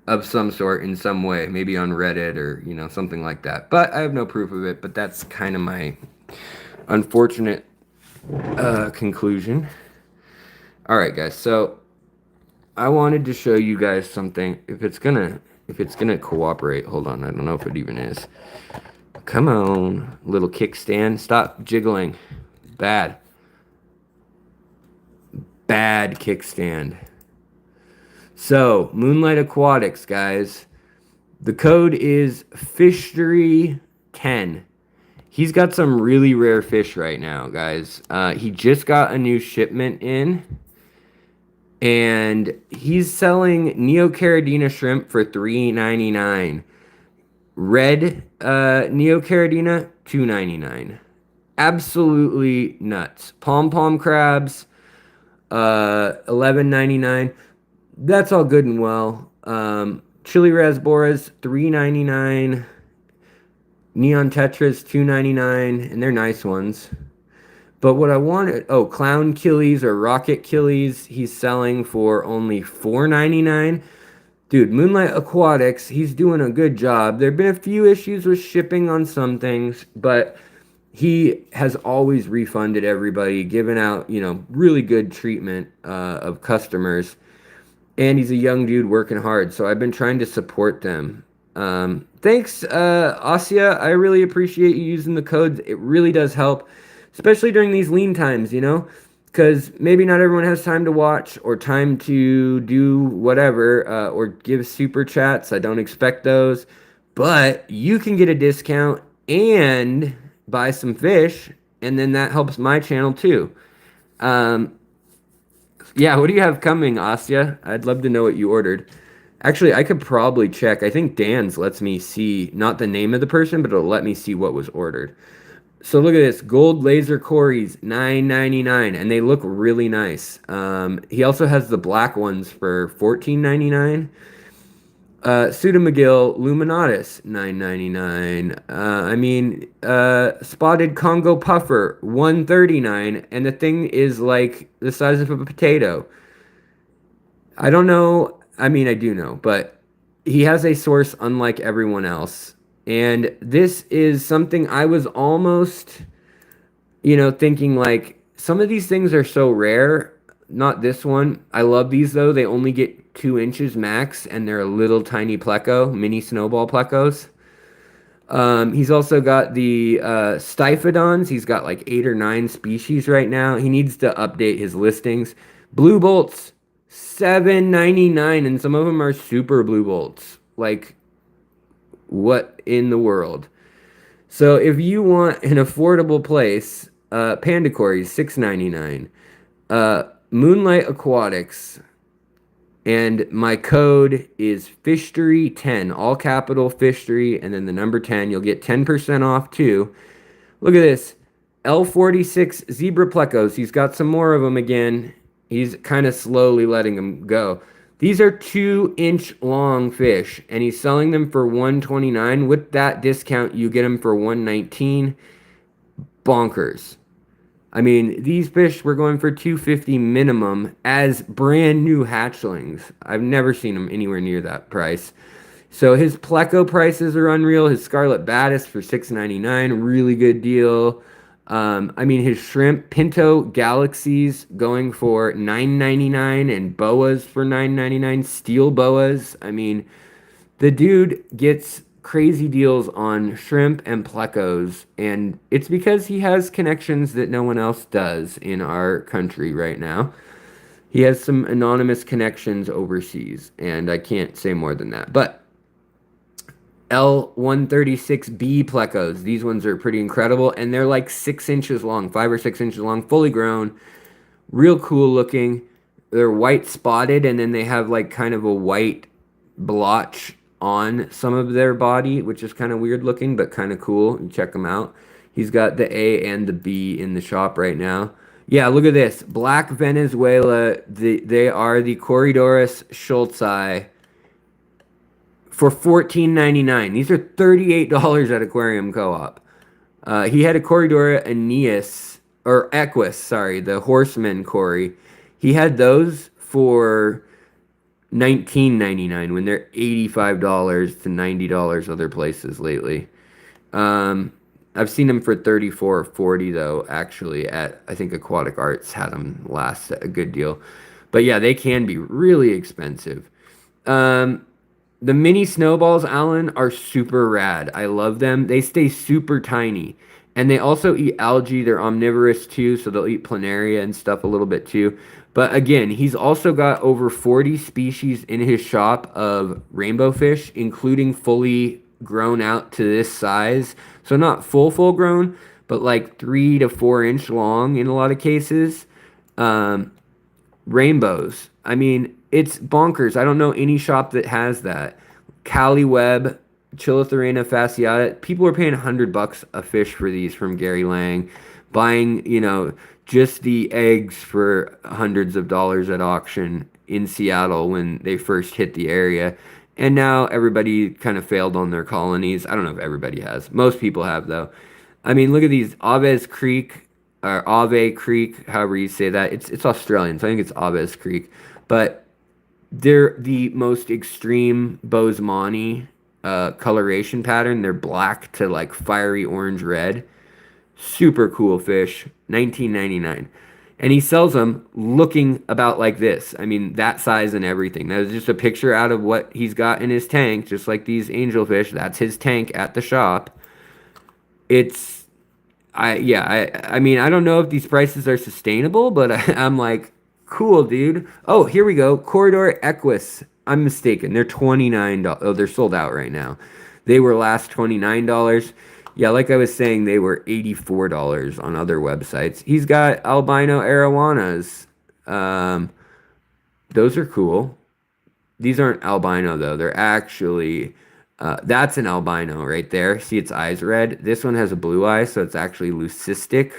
of some sort in some way. Maybe on Reddit or, something like that. But I have no proof of it. But that's kind of my unfortunate conclusion. All right, guys. So I wanted to show you guys something. If it's gonna cooperate, hold on. I don't know if it even is. Come on, little kickstand. Stop jiggling. Bad kickstand. So Moonlight Aquatics, guys. The code is Fishery10. He's got some really rare fish right now, guys. He just got a new shipment in. And he's selling Neocaridina shrimp for $3.99. Red Neocaridina, $2.99. Absolutely nuts. Pom crabs, $11.99. That's all good and well. Chili rasboras, $3.99. Neon tetras, $2.99, and they're nice ones. But what I wanted, oh, clown killies or rocket killies, he's selling for only $4.99. Dude, Moonlight Aquatics, he's doing a good job. There have been a few issues with shipping on some things, but he has always refunded everybody, given out, really good treatment of customers. And he's a young dude working hard, so I've been trying to support them. Thanks, Asya. I really appreciate you using the codes. It really does help, especially during these lean times, because maybe not everyone has time to watch or time to do whatever or give super chats. I don't expect those, but you can get a discount and buy some fish, and then that helps my channel too. Yeah, what do you have coming, Asya? I'd love to know what you ordered. Actually, I could probably check. I think Dan's lets me see not the name of the person, but it'll let me see what was ordered. So look at this, gold laser Corys, $9.99, and they look really nice. He also has the black ones for $14.99. Pseudomagil luminatus, $9.99. Spotted Congo puffer, $1.39, and the thing is like the size of a potato. I don't know. I mean, I do know, but he has a source unlike everyone else. And this is something I was almost, thinking like some of these things are so rare. Not this one. I love these though. They only get 2 inches max, and they're a little tiny pleco, mini snowball plecos. He's also got the Stiphodons. He's got like 8 or 9 species right now. He needs to update his listings. Blue bolts, $7.99, and some of them are super blue bolts. Like, what in the world? So if you want an affordable place, Panda Cories, $6.99. Moonlight Aquatics, and my code is Fishtory10, all capital Fishtory, and then the number 10. You'll get 10% off too. Look at this, L46 zebra plecos. He's got some more of them again. He's kind of slowly letting them go. These are 2-inch long fish, and he's selling them for $129. With that discount, you get them for $119. Bonkers. I mean, these fish were going for $250 minimum as brand new hatchlings. I've never seen them anywhere near that price. So his pleco prices are unreal. His Scarlet Baddest for $6.99, really good deal. His shrimp Pinto Galaxies going for $9.99, and boas for $9.99. Steel boas. I mean, the dude gets crazy deals on shrimp and plecos, and it's because he has connections that no one else does in our country right now. He has some anonymous connections overseas, and I can't say more than that. But L136B plecos, these ones are pretty incredible, and they're like 6 inches long, 5 or 6 inches long, fully grown, real cool looking. They're white spotted, and then they have like kind of a white blotch on some of their body, which is kind of weird looking, but kind of cool. You check them out. He's got the A and the B in the shop right now. Yeah, look at this. Black Venezuela. They are the Corydoras schultzi for $14.99. These are $38 at Aquarium Co-op. He had a Corydora Aeneas, or Equus, sorry, the Horseman Cory. He had those for $19.99 when they're $85 to $90 other places lately. I've seen them for $34 or $40 though, actually, at I think Aquatic Arts had them last a good deal. But yeah, they can be really expensive. The mini snowballs, Alan, are super rad. I love them. They stay super tiny. And they also eat algae. They're omnivorous too, so they'll eat planaria and stuff a little bit too. But again, he's also got over 40 species in his shop of rainbow fish, including fully grown out to this size. So not full grown, but like 3 to 4 inch long in a lot of cases. Rainbows. I mean, it's bonkers. I don't know any shop that has that. Cali Web, Chilotharina fasciata. People are paying $100 a fish for these from Gary Lang, buying, just the eggs for hundreds of dollars at auction in Seattle when they first hit the area. And now everybody kind of failed on their colonies. I don't know if everybody has. Most people have, though. I mean, look at these Aves Creek or Ave Creek, however you say that. It's Australian, so I think it's Aves Creek. But they're the most extreme Bosemani coloration pattern. They're black to like fiery orange red. Super cool fish. 19.99. And he sells them looking about like this. I mean, that size and everything. That was just a picture out of what he's got in his tank, just like these angelfish. That's his tank at the shop. It's I mean, I don't know if these prices are sustainable, but I'm like, cool, dude. Oh, here we go. Corridor Equus. I'm mistaken. They're $29. Oh, they're sold out right now. They were last $29. Yeah, like I was saying, they were $84 on other websites. He's got albino arowanas. Those are cool. These aren't albino though. They're actually that's an albino right there. See its eyes red. This one has a blue eye, so it's actually leucistic.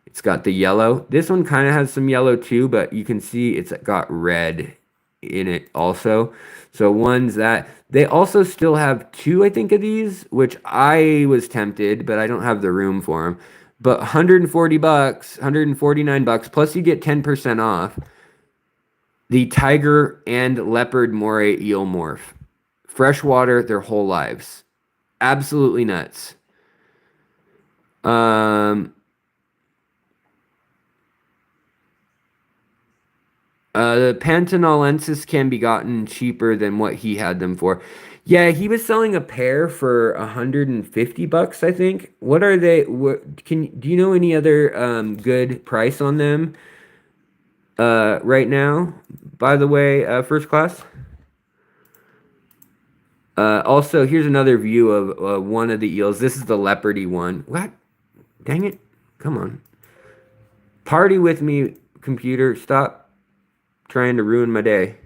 It's got the yellow. This one kind of has some yellow too, but you can see it's got red in it also. So one's that. They also still have two, I think, of these, which I was tempted, but I don't have the room for them. But 140 bucks, 149 bucks, plus you get 10% off. The tiger and leopard moray eel morph. Freshwater their whole lives. Absolutely nuts. The Pantanolensis can be gotten cheaper than what he had them for. Yeah, he was selling a pair for 150 bucks, I think. What are they? Do you know any other good price on them right now? By the way, first class. Also, here's another view of one of the eels. This is the leopardy one. What? Dang it. Come on. Party with me, computer. Stop trying to ruin my day.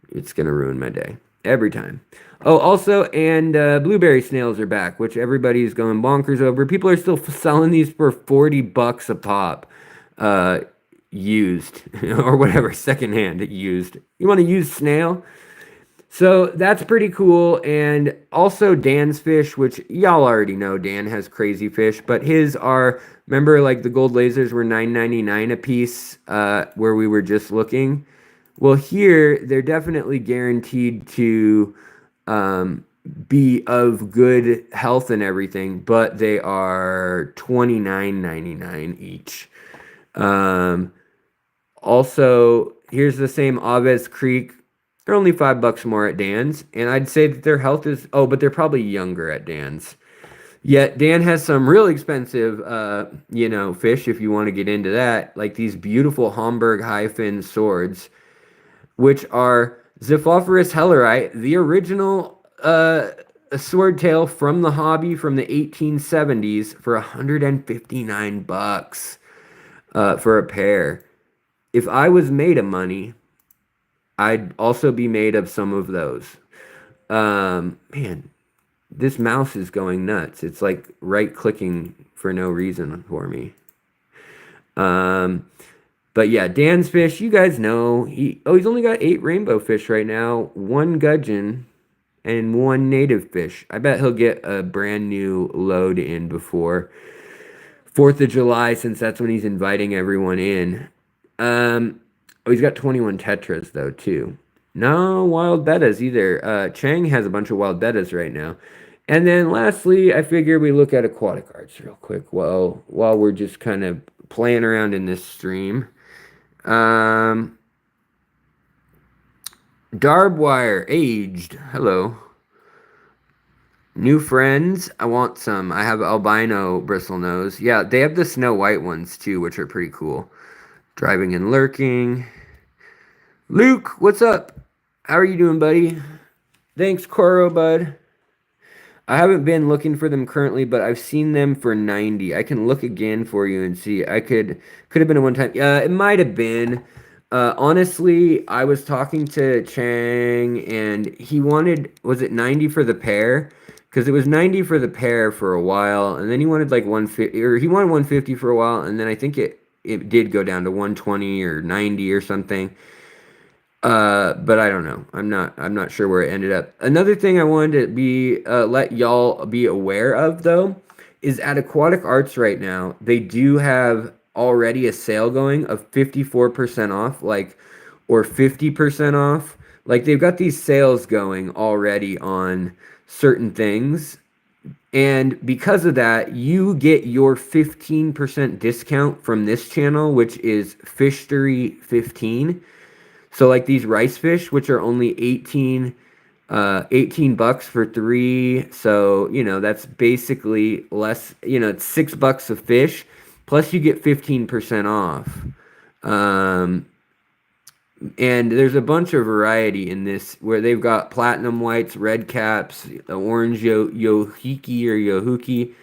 It's going to ruin my day. Every time. Oh, also, and blueberry snails are back, which everybody's going bonkers over. People are still selling these for 40 bucks a pop. Used. Or whatever, secondhand used. You want to use snail? So that's pretty cool. And also Dan's fish, which y'all already know Dan has crazy fish, but his are, remember like the gold lasers were $9.99 a piece where we were just looking? Well, here they're definitely guaranteed to be of good health and everything, but they are $29.99 each. Also, here's the same Aves Creek. They're only $5 more at Dan's, and I'd say that their health is, oh, but they're probably younger at Dan's. Yet Dan has some really expensive, fish if you want to get into that, like these beautiful Homburg high-fin swords, which are Xiphophorus helleri, the original swordtail from the hobby from the 1870s for $159 for a pair. If I was made of money, I'd also be made of some of those. Man, this mouse is going nuts. It's like right-clicking for no reason for me. But yeah, Dan's fish, you guys know. He's only got 8 rainbow fish right now, 1 gudgeon, and 1 native fish. I bet he'll get a brand new load in before 4th of July, since that's when he's inviting everyone in. He's got 21 tetras, though, too. No wild bettas either. Chang has a bunch of wild bettas right now. And then lastly, I figure we look at aquatic arts real quick while we're just kind of playing around in this stream. Darbwire, aged. Hello. New friends. I want some. I have albino bristlenose. Yeah, they have the snow white ones, too, which are pretty cool. Driving and lurking. Luke, what's up? How are you doing, buddy? Thanks, Coro, bud. I haven't been looking for them currently, but I've seen them for 90. I can look again for you and see. Could have been a one time. It might have been. Honestly, I was talking to Chang and he wanted, was it 90 for the pair? Because it was 90 for the pair for a while, and then he wanted like 150, or he wanted 150 for a while, and then I think it did go down to 120 or 90 or something. But I don't know. I'm not sure where it ended up. Another thing I wanted to be let y'all be aware of though is at Aquatic Arts right now, they do have already a sale going of 54% off, like, or 50% off. Like they've got these sales going already on certain things. And because of that, you get your 15% discount from this channel, which is Fishery15. So like these rice fish, which are only 18 bucks for three. So, that's basically less, it's $6 a fish, plus you get 15% off. Um, and there's a bunch of variety in this where they've got platinum whites, red caps, orange yohiki or yohuki.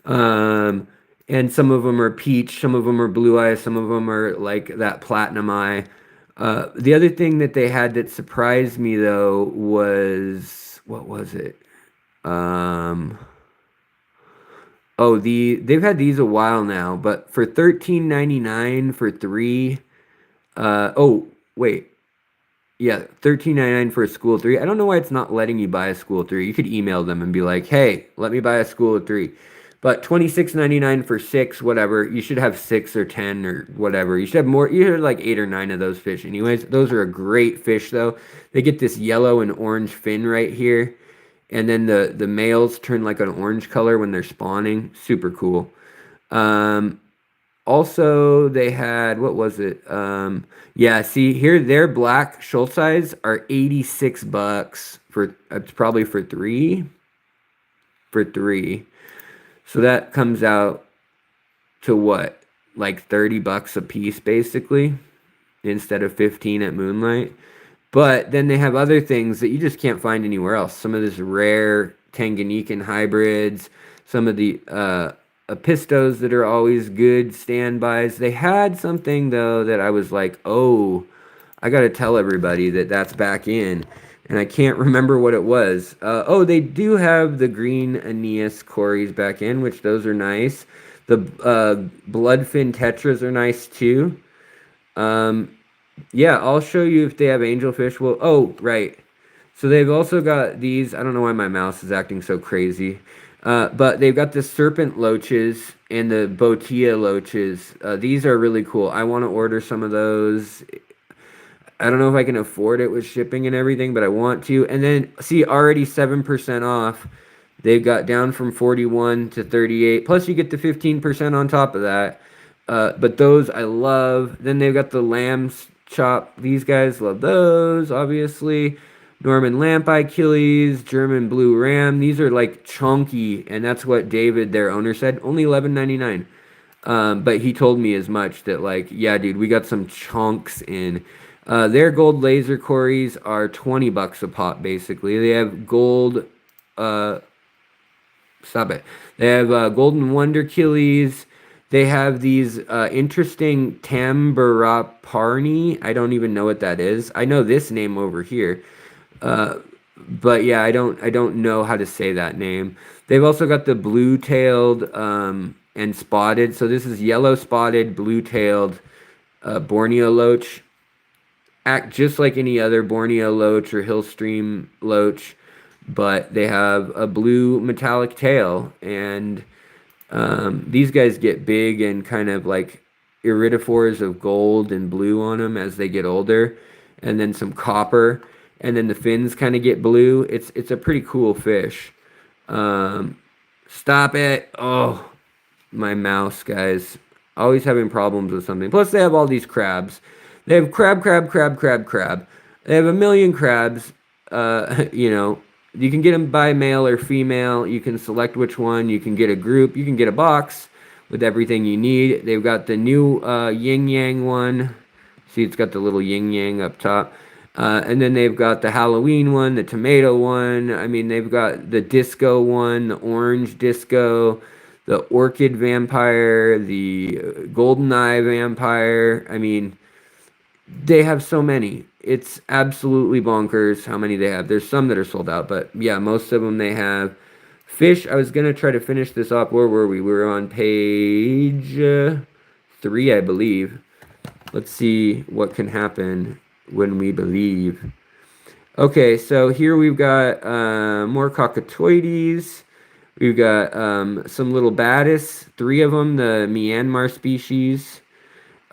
Um, and some of them are peach, some of them are blue eye, some of them are like that platinum eye. The other thing that they had that surprised me though was what was it? Um, they've had these a while now, but for $13.99 for three. Oh wait, yeah, $13.99 for a school of three. I don't know why it's not letting you buy a school of three. You could email them and be like, "Hey, let me buy a school of three." But $26.99 for six, whatever. You should have 6 or 10 or whatever. You should have more. You should have like 8 or 9 of those fish. Anyways, those are a great fish though. They get this yellow and orange fin right here, and then the males turn like an orange color when they're spawning. Super cool. Um, Also, they had, what was it? Yeah, see here, their black Schultz eyes are 86 bucks for, it's probably for three. So that comes out to what? Like 30 bucks a piece basically, instead of 15 at Moonlight. But then they have other things that you just can't find anywhere else. Some of this rare Tanganyikan hybrids, some of the Apistos that are always good standbys. They had something though that I was like, oh, I got to tell everybody that that's back in. And I can't remember what it was. Oh, they do have the green Aeneas Cories back in, which those are nice. The Bloodfin Tetras are nice too. Um, yeah, I'll show you if they have angelfish. Well, oh, right. So they've also got these. I don't know why my mouse is acting so crazy. But they've got the serpent loaches and the botia loaches. These are really cool. I want to order some of those. I don't know if I can afford it with shipping and everything, but I want to. And then, see, already 7% off. They've got down from 41 to 38. Plus, you get the 15% on top of that. But those I love. Then they've got the lamb's chop. These guys love those, obviously. Norman Lampi Achilles, German Blue Ram. These are like chunky, and that's what David, their owner, said. Only $11.99. But he told me as much that like, yeah, dude, we got some chunks in. Their gold laser cories are 20 bucks a pop, basically. They have gold. Uh, Stop it. They have Golden Wonder Achilles. They have these interesting Tambaraparni. I don't even know what that is. I know this name over here. But yeah, I don't know how to say that name. They've also got the blue-tailed and spotted. So this is yellow spotted, blue-tailed Borneo loach. Act just like any other Borneo loach or Hillstream loach, but they have a blue metallic tail, and these guys get big and kind of like iridophores of gold and blue on them as they get older, and then some copper, and then the fins kind of get blue. It's a pretty cool fish. Stop it! Oh, my mouse, guys. Always having problems with something. Plus, they have all these crabs. They have crab, crab, crab, crab, crab. They have a million crabs. You can get them by male or female. You can select which one. You can get a group. You can get a box with everything you need. They've got the new yin yang one. See, it's got the little yin yang up top. And then they've got the Halloween one, the tomato one. I mean, they've got the disco one, the orange disco, the orchid vampire, the golden eye vampire. I mean, They have so many. It's absolutely bonkers how many they have. There's some that are sold out, but yeah, most of them they have. Fish, I was gonna try to finish this up. Where were we? We were on page 3, I believe. Let's see what can happen when we believe. Okay, so here we've got more cockatoides. We've got some little batis, 3 of them, the Myanmar species.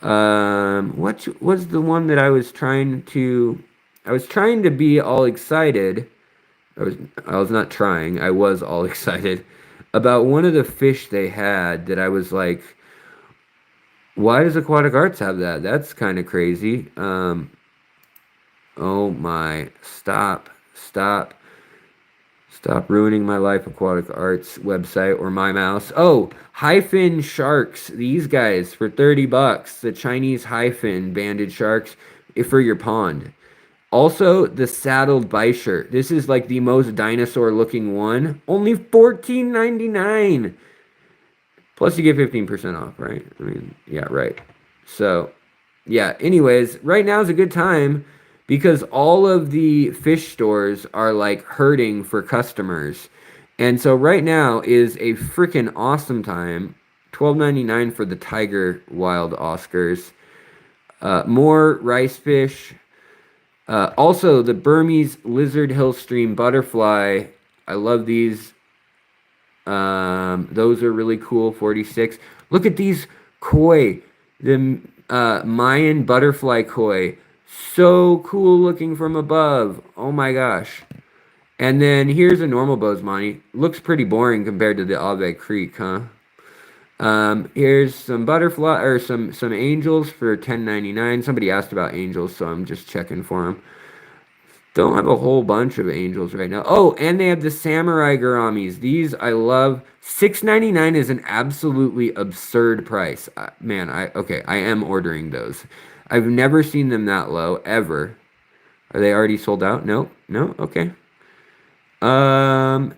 What was the one that I was trying to? I was trying to be all excited. I was I was not trying. I was all excited about one of the fish they had that I was like, why does Aquatic Arts have that? That's kind of crazy. Oh my, stop ruining my life, Aquatic Arts website or my mouse. Oh, hyphen sharks. These guys for 30 bucks. The Chinese hyphen banded sharks for your pond. Also, the saddled Biochar. This is like the most dinosaur looking one. Only 14.99. Plus you get 15% off, right? I mean, yeah, right. So, yeah, anyways, right now is a good time because all of the fish stores are like hurting for customers. And so right now is a freaking awesome time. 12.99 for the Tiger Wild Oscars. More rice fish. Also, the Burmese lizard hill stream butterfly. I love these. Those are really cool. 46. Look at these koi. The Mayan butterfly koi. So cool looking from above. Oh my gosh. And then here's a normal bosemani. Looks pretty boring compared to the Ave Creek, huh? Here's some butterfly or some angels for 10.99. Somebody asked about angels, so I'm just checking for them. Don't have a whole bunch of angels right now. Oh, and they have the samurai guramis. These I love. 6.99 is an absolutely absurd price. Man, I am ordering those. I've never seen them that low ever. Are they already sold out? No, no. Okay. Um,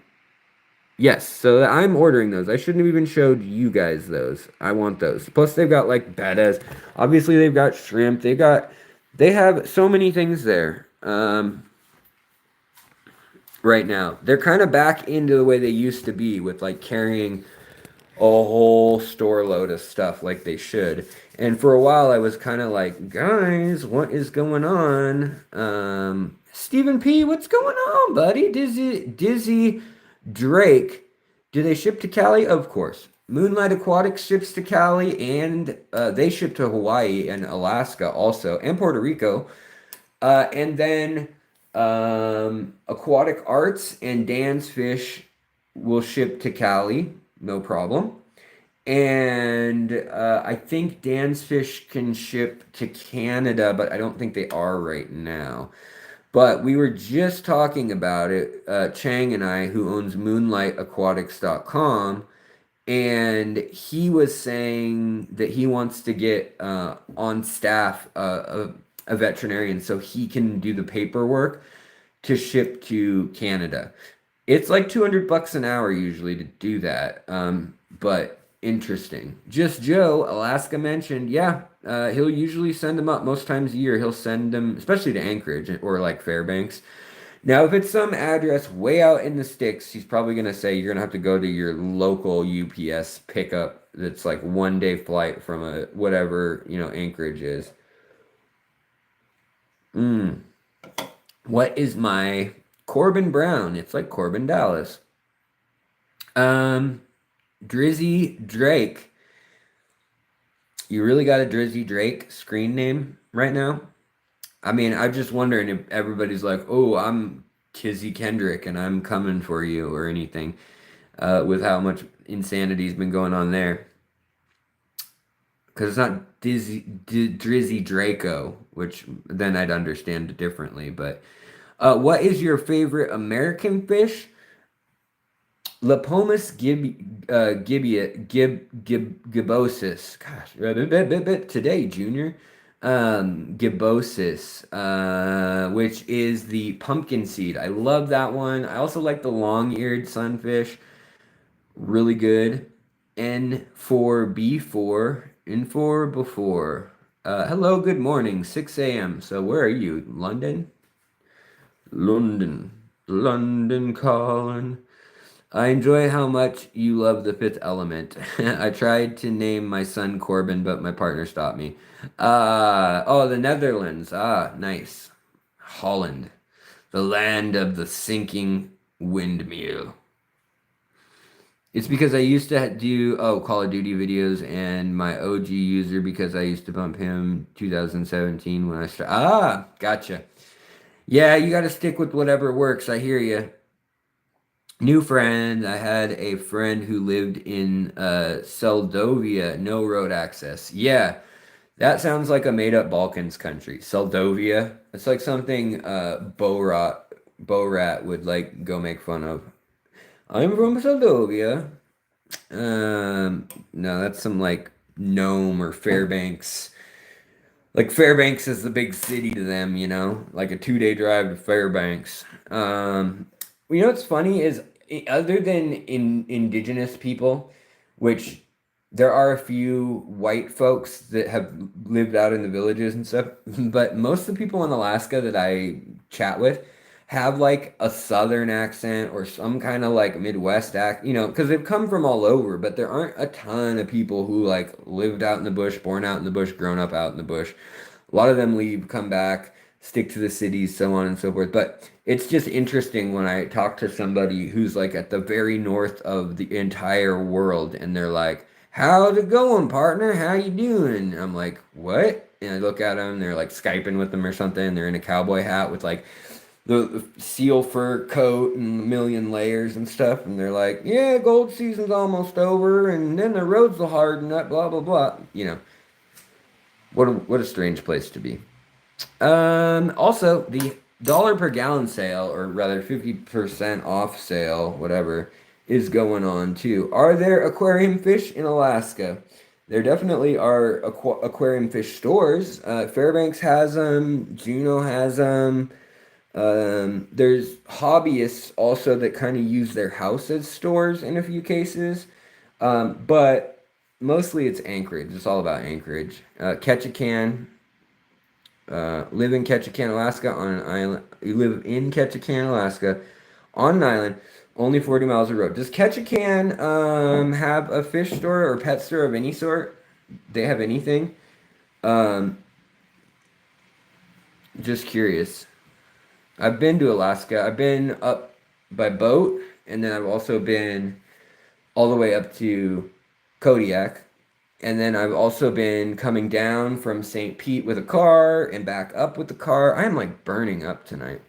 yes. So I'm ordering those. I shouldn't have even showed you guys those. I want those. Plus, they've got like bettas. Obviously, they've got shrimp. They have so many things there. Right now. They're kind of back into the way they used to be with like carrying a whole store load of stuff like they should. And for a while I was kind of like, guys, what is going on? Stephen P, what's going on, buddy? Dizzy Drake. Do they ship to Cali? Of course. Moonlight Aquatics ships to Cali and they ship to Hawaii and Alaska also and Puerto Rico. And then Aquatic Arts and Dan's Fish will ship to Cali, no problem. And I think Dan's Fish can ship to Canada, but I don't think they are right now. But we were just talking about it, Chang and I, who owns moonlightaquatics.com, and he was saying that he wants to get on staff a veterinarian so he can do the paperwork to ship to Canada. It's like 200 bucks an hour usually to do that. But interesting. Just Joe, Alaska mentioned, yeah, he'll usually send them up most times a year. He'll send them, especially to Anchorage or like Fairbanks. Now, if it's some address way out in the sticks, he's probably going to say you're going to have to go to your local UPS pickup that's like 1 day flight from a whatever, Anchorage is. Mm. What is my Corbin Brown? It's like Corbin Dallas. Um, Drizzy Drake. You really got a Drizzy Drake screen name right now? I mean, I'm just wondering if everybody's like, "Oh, I'm Kizzy Kendrick and I'm coming for you" or anything, with how much insanity's been going on there. Because it's not Drizzy Draco, which then I'd understand it differently. But what is your favorite American fish? Lepomus gibbosus. Gosh, today, Junior. Gibbosus, which is the pumpkin seed. I love that one. I also like the long-eared sunfish. Really good. N4B4. N4 before. Hello, good morning, 6 a.m. So where are you? London? London. London calling. I enjoy how much you love the fifth element. I tried to name my son Corbin, but my partner stopped me. Oh, the Netherlands. Ah, nice. Holland, the land of the sinking windmill. It's because I used to do Call of Duty videos, and my OG user, because I used to bump him 2017 when I started. Ah, gotcha. Yeah, you got to stick with whatever works. I hear you. New friend. I had a friend who lived in Seldovia, no road access. Yeah, that sounds like a made-up Balkans country. Seldovia. It's like something Borat would like go make fun of. I'm from Seldovia. No, that's some like Nome or Fairbanks. Like Fairbanks is the big city to them, like a 2 day drive to Fairbanks. What's funny is other than indigenous people, which there are a few white folks that have lived out in the villages and stuff, but most of the people in Alaska that I chat with have like a southern accent or some kind of like Midwest because they've come from all over, but there aren't a ton of people who like lived out in the bush, born out in the bush, grown up out in the bush. A lot of them leave, come back, stick to the cities, so on and so forth. But it's just interesting when I talk to somebody who's like at the very north of the entire world, and they're like, "How's it going, partner? How you doing?" I'm like, "What?" And I look at them, they're like Skyping with them or something. They're in a cowboy hat with like the seal fur coat and a million layers and stuff, and they're like, "Yeah, gold season's almost over, and then the roads will harden up, blah blah blah." What a strange place to be. Also, the dollar per gallon sale, or rather 50% off sale, whatever, is going on too. Are there aquarium fish in Alaska? There definitely are aquarium fish stores. Fairbanks has them. Juneau has them. There's hobbyists also that kind of use their house as stores in a few cases. But mostly it's Anchorage. It's all about Anchorage. Ketchikan. Live in Ketchikan, Alaska on an island. You live in Ketchikan, Alaska on an island, only 40 miles of road. Does Ketchikan have a fish store or pet store of any sort? They have anything? Um, just curious. I've been to Alaska. I've been up by boat, and then I've also been all the way up to Kodiak. And then I've also been coming down from St. Pete with a car and back up with the car. I'm like burning up tonight.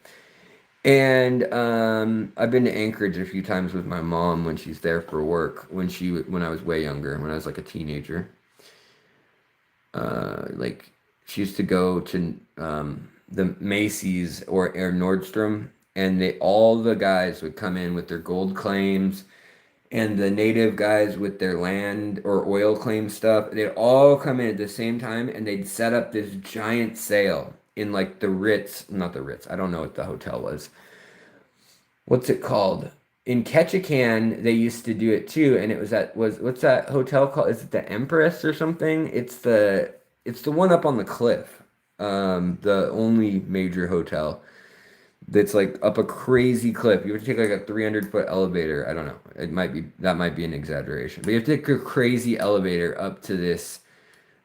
And I've been to Anchorage a few times with my mom when she's there for work. When I was way younger, when I was like a teenager. Like she used to go to the Macy's or Nordstrom, and all the guys would come in with their gold claims, and the native guys with their land or oil claim stuff, they'd all come in at the same time, and they'd set up this giant sale in like the Ritz, not the Ritz, I don't know what the hotel was. What's it called? In Ketchikan, they used to do it too, and it was what's that hotel called? Is it the Empress or something? It's the one up on the cliff. The only major hotel that's like up a crazy cliff. You have to take like a 300-foot elevator. I don't know. That might be an exaggeration. But you have to take a crazy elevator up to this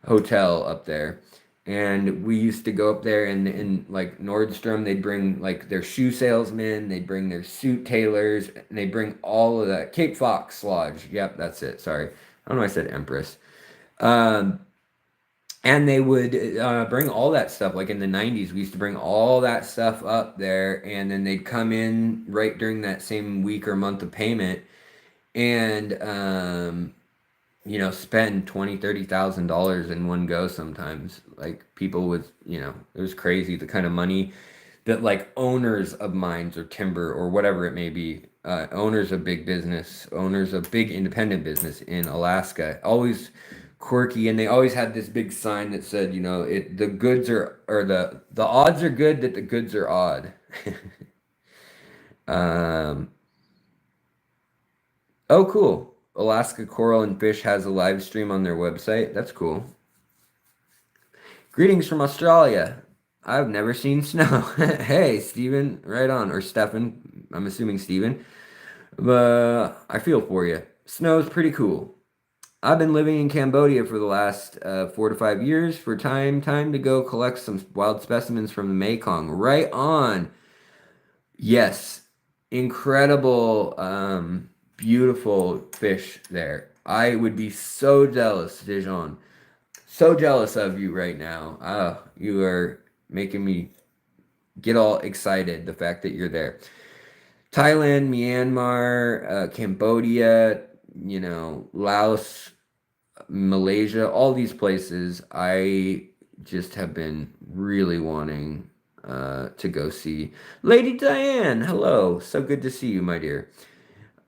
hotel up there. And we used to go up there, and in like Nordstrom, they'd bring like their shoe salesmen, they'd bring their suit tailors, and they'd bring all of that. Cape Fox Lodge. Yep, that's it. Sorry. I don't know why I said Empress. Um, and they would bring all that stuff. Like in the 90s, we used to bring all that stuff up there, and then they'd come in right during that same week or month of payment, and spend 20, $30,000 in one go sometimes. Like people would, it was crazy the kind of money that like owners of mines or timber or whatever it may be, owners of big business, owners of big independent business in Alaska, always quirky, and they always had this big sign that said, the goods are, or the odds are good that the goods are odd. um, oh, cool. Alaska Coral and Fish has a live stream on their website. That's cool. Greetings from Australia. I've never seen snow. Hey, Steven, right on. Or Stefan. I'm assuming Steven. But I feel for you. Snow's pretty cool. I've been living in Cambodia for the last 4 to 5 years. For time to go collect some wild specimens from the Mekong. Right on. Yes, incredible, beautiful fish there. I would be so jealous, Dijon. So jealous of you right now. You are making me get all excited, the fact that you're there. Thailand, Myanmar, Cambodia, Laos, Malaysia, all these places, I just have been really wanting to go see. Lady Diane, hello. So good to see you, my dear.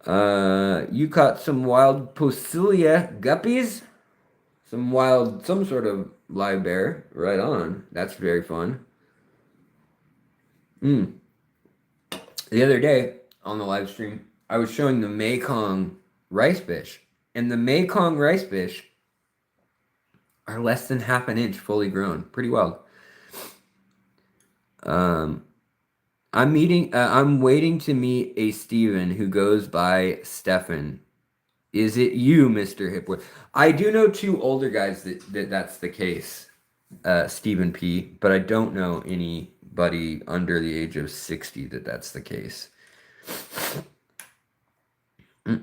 You caught some wild Posilia guppies? Some sort of live bear. Right on. That's very fun. Mm. The other day on the live stream, I was showing the Mekong rice fish, and the Mekong rice fish are less than half an inch fully grown. Pretty wild. Um, I'm waiting to meet a Steven who goes by Stefan. Is it you, Mr. Hipwood? I do know two older guys that's the case, Stephen P. But I don't know anybody under the age of 60 that's the case. Have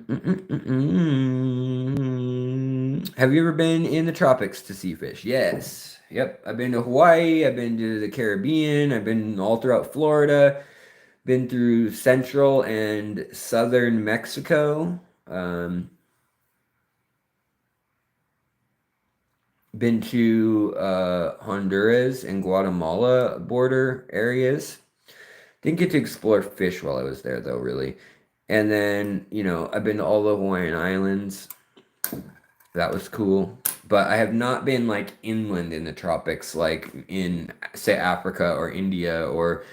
you ever been in the tropics to see fish? Yes. Yep. I've been to Hawaii. I've been to the Caribbean. I've been all throughout Florida. Been through central and southern Mexico. Been to Honduras and Guatemala border areas. Didn't get to explore fish while I was there, though, really. And then, I've been to all the Hawaiian Islands. That was cool. But I have not been like inland in the tropics, like in, say, Africa or India or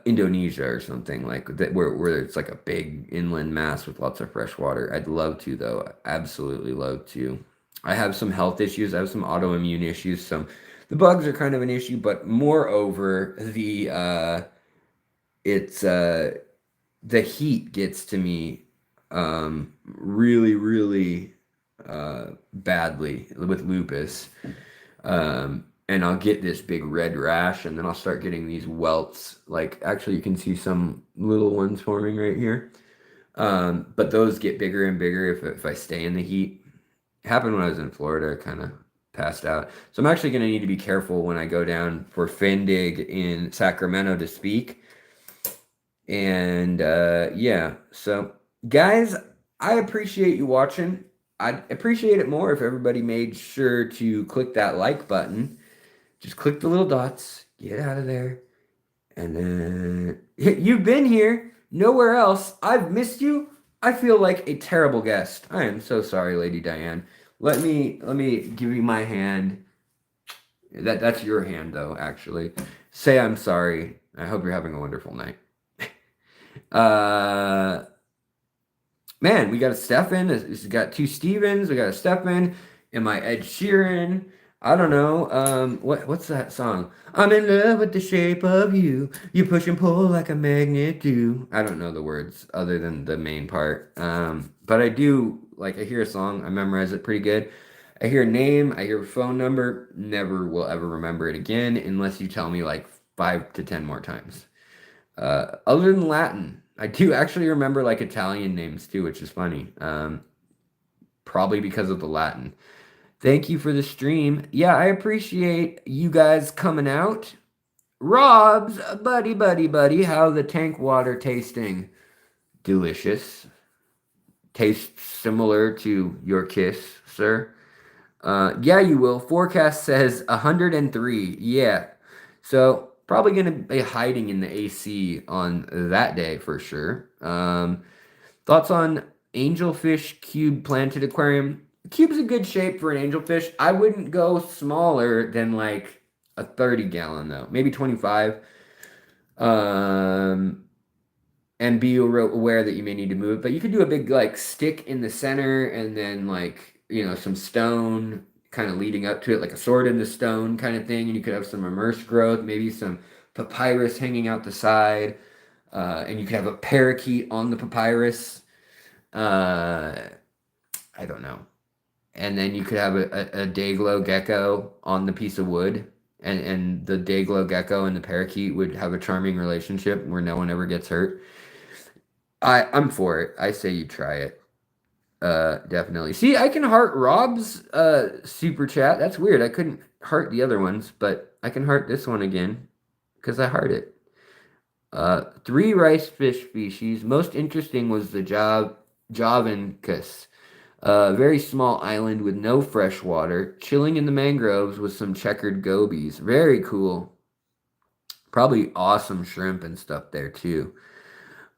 Indonesia or something like that, where it's like a big inland mass with lots of fresh water. I'd love to, though. Absolutely love to. I have some health issues. I have some autoimmune issues. The bugs are kind of an issue, but moreover, it's the heat gets to me really, really badly with lupus. And I'll get this big red rash, and then I'll start getting these welts. Like, actually, you can see some little ones forming right here. But those get bigger and bigger if I stay in the heat. It happened when I was in Florida, kind of passed out. So I'm actually going to need to be careful when I go down for Findig in Sacramento to speak. And yeah, so guys, I appreciate you watching. I'd appreciate it more if everybody made sure to click that like button. Just click the little dots, get out of there, and then you've been here, nowhere else. I've missed you. I feel like a terrible guest. I am so sorry, Lady Diane. Let me give you my hand. That's your hand, though, actually. Say I'm sorry. I hope you're having a wonderful night. Man, we got a Stefan. We got two Stevens. We got a Stefan. Am I Ed Sheeran? I don't know. What's that song? I'm in love with the shape of you. You push and pull like a magnet do. I don't know the words other than the main part. But I do, like, I hear a song, I memorize it pretty good. I hear a name, I hear a phone number, never will ever remember it again unless you tell me like 5 to 10 more times. Other than Latin, I do actually remember like Italian names too, which is funny. Probably because of the Latin. Thank you for the stream. Yeah, I appreciate you guys coming out. Rob's, buddy, how the tank water tasting? Delicious. Tastes similar to your kiss, sir. Yeah, you will. Forecast says 103. Yeah. So probably going to be hiding in the AC on that day for sure. Thoughts on angelfish cube planted aquarium? Cube's a good shape for an angelfish. I wouldn't go smaller than like a 30-gallon though, maybe 25. And be aware that you may need to move it. But you could do a big like stick in the center and then like, some stone, kind of leading up to it, like a sword in the stone kind of thing. And you could have some immersed growth, maybe some papyrus hanging out the side, and you could have a parakeet on the papyrus. Uh, I don't know. And then you could have a dayglow gecko on the piece of wood, and the dayglow gecko and the parakeet would have a charming relationship where no one ever gets hurt. I'm for it. I say you try it. Definitely. See, I can heart Rob's super chat. That's weird. I couldn't heart the other ones, but I can heart this one again because I heart it. 3 rice fish species. Most interesting was the Javancus. A very small island with no fresh water, chilling in the mangroves with some checkered gobies. Very cool. Probably awesome shrimp and stuff there too.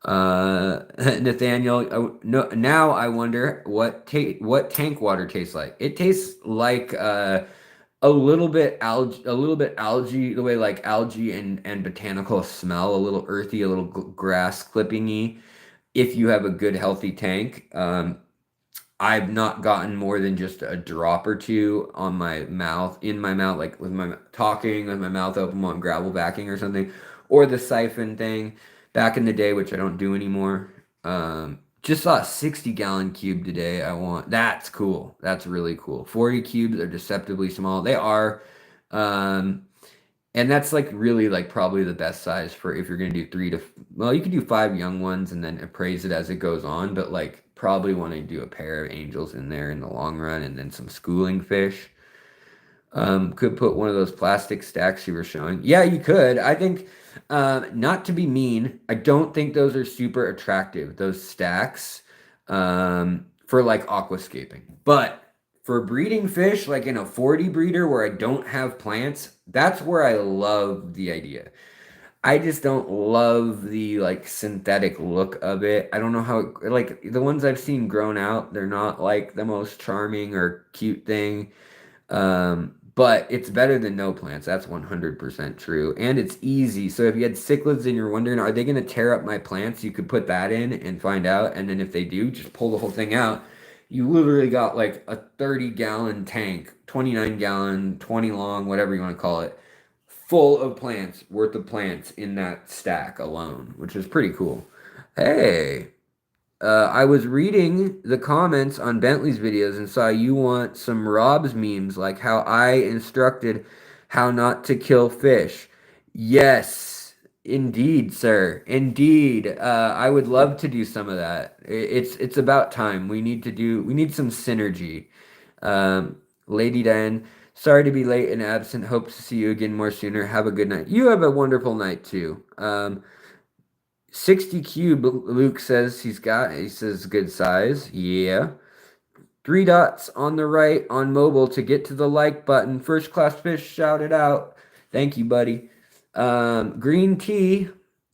Nathaniel, no, now I wonder what tank water tastes like. It tastes like a little bit algae, the way like algae and botanical smell, a little earthy, a little grass clippingy. If you have a good healthy tank, I've not gotten more than just a drop or two on my mouth, in my mouth, like with my talking with my mouth open while I'm gravel backing or something, or the siphon thing back in the day, which I don't do anymore. Just saw a 60-gallon cube today. That's cool. That's really cool. 40 cubes are deceptively small. They are. Um, and that's like really like probably the best size for if you're gonna do well, you could do 5 young ones and then appraise it as it goes on, but like probably want to do a pair of angels in there in the long run and then some schooling fish. Could put one of those plastic stacks you were showing. Yeah, you could. I think, not to be mean, I don't think those are super attractive, those stacks, for like aquascaping. But for breeding fish, like in a 40 breeder where I don't have plants, that's where I love the idea. I just don't love the like synthetic look of it. I don't know how like the ones I've seen grown out, they're not like the most charming or cute thing. But it's better than no plants. That's 100% true. And it's easy. So if you had cichlids and you're wondering, are they going to tear up my plants? You could put that in and find out. And then if they do, just pull the whole thing out. You literally got like a 30-gallon tank, 29-gallon, 20 long, whatever you want to call it, full of plants, worth of plants in that stack alone, which is pretty cool. Hey. I was reading the comments on Bentley's videos and saw you want some Rob's memes, like how I instructed how not to kill fish. Yes, indeed, sir. Indeed. I would love to do some of that. It's about time. We need some synergy. Lady Diane, sorry to be late and absent. Hope to see you again more sooner. Have a good night. You have a wonderful night too. 60 cube, Luke says he says good size. Yeah. 3 dots on the right on mobile to get to the like button. First class fish, shout it out. Thank you, buddy. Green tea.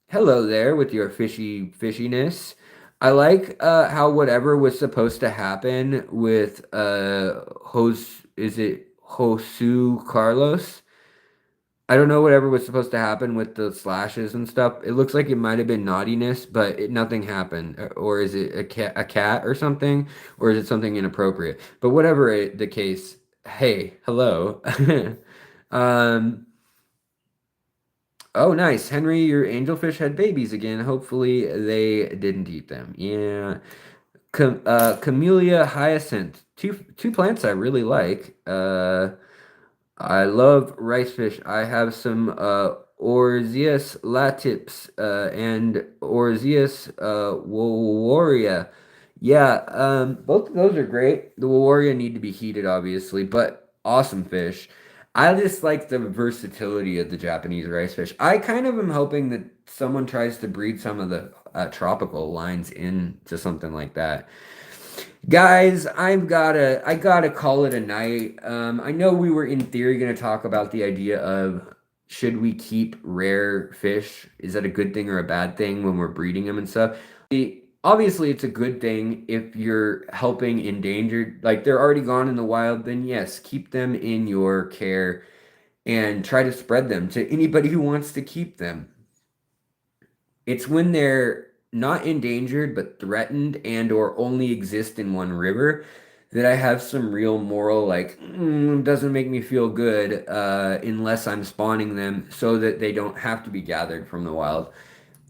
Hello there with your fishiness. I like how whatever was supposed to happen with is it Josu Carlos? I don't know whatever was supposed to happen with the slashes and stuff. It looks like it might have been naughtiness, but nothing happened. Or is it a cat or something? Or is it something inappropriate? But whatever the case, hey, hello. um, oh, nice. Henry, your angelfish had babies again. Hopefully they didn't eat them. Yeah. Camellia hyacinth. Two plants I really like. I love rice fish. I have some Orzeus latips and Orzeus warria. Yeah, both of those are great. The warria need to be heated, obviously, but awesome fish. I just like the versatility of the Japanese rice fish. I kind of am hoping that someone tries to breed some of the tropical lines into something like that. Guys, I gotta call it a night. I know we were in theory gonna talk about the idea of should we keep rare fish? Is that a good thing or a bad thing when we're breeding them and stuff? Obviously, it's a good thing if you're helping endangered, like they're already gone in the wild, then yes, keep them in your care and try to spread them to anybody who wants to keep them. It's when they're not endangered but threatened and or only exist in one river that I have some real moral, like, doesn't make me feel good unless I'm spawning them so that they don't have to be gathered from the wild.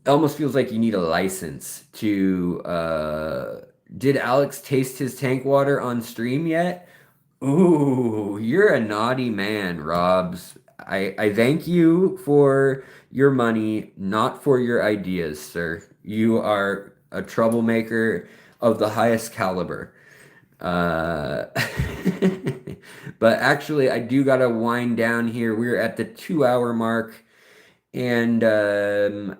It almost feels like you need a license to. Did Alex taste his tank water on stream yet? Ooh, you're a naughty man, Robs. I thank you for your money, not for your ideas, sir. You are a troublemaker of the highest caliber. Uh, but actually, I do gotta wind down here. We're at the 2 hour mark. And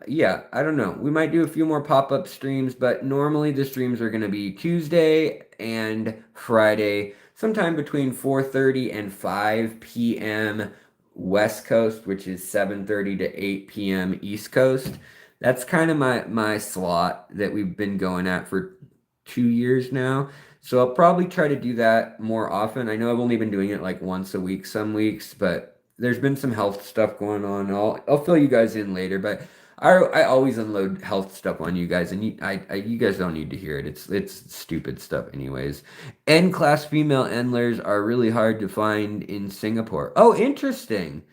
yeah, I don't know. We might do a few more pop-up streams, but normally the streams are going to be Tuesday and Friday, sometime between 4:30 and 5 p.m. West Coast, which is 7:30 to 8 p.m. East Coast. That's kind of my slot that we've been going at for 2 years now. So I'll probably try to do that more often. I know I've only been doing it like once a week some weeks, but there's been some health stuff going on. I'll fill you guys in later, but I always unload health stuff on you guys, and you guys don't need to hear it. It's stupid stuff anyways. N class female endlers are really hard to find in Singapore. Oh, interesting.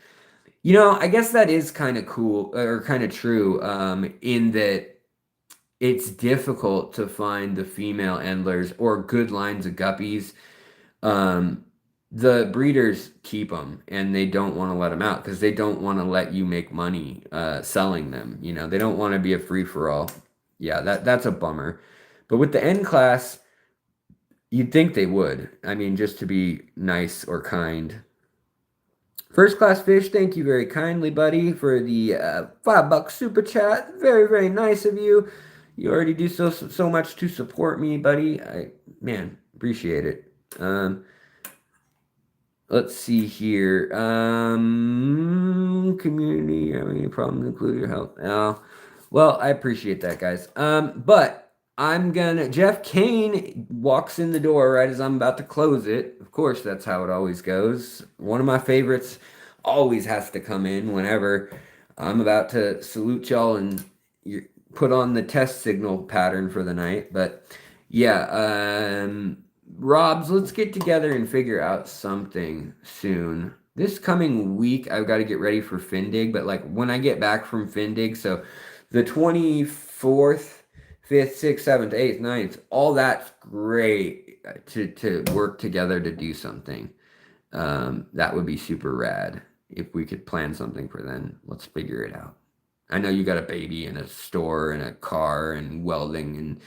I guess that is kind of cool or kind of true. In that it's difficult to find the female endlers or good lines of guppies. Um, the breeders keep them and they don't want to let them out because they don't want to let you make money selling them. They don't want to be a free for all. Yeah, that's a bummer. But with the N class, you'd think they would. I mean, just to be nice or kind. First class fish, thank you very kindly, buddy, for the $5 super chat. Very, very nice of you. You already do so much to support me, buddy. Man, appreciate it. Let's see here. Community, any problems include your health? Oh, well, I appreciate that, guys. But Jeff Kane walks in the door right as I'm about to close it. Of course, that's how it always goes. One of my favorites always has to come in whenever I'm about to salute y'all and put on the test signal pattern for the night. But yeah, Robs, let's get together and figure out something soon. This coming week, I've got to get ready for Findig, but like when I get back from Findig, so the 24th, 5th, 6th, 7th, 8th, 9th, all that's great to work together to do something. That would be super rad if we could plan something for then. Let's figure it out. I know you got a baby and a store and a car and welding and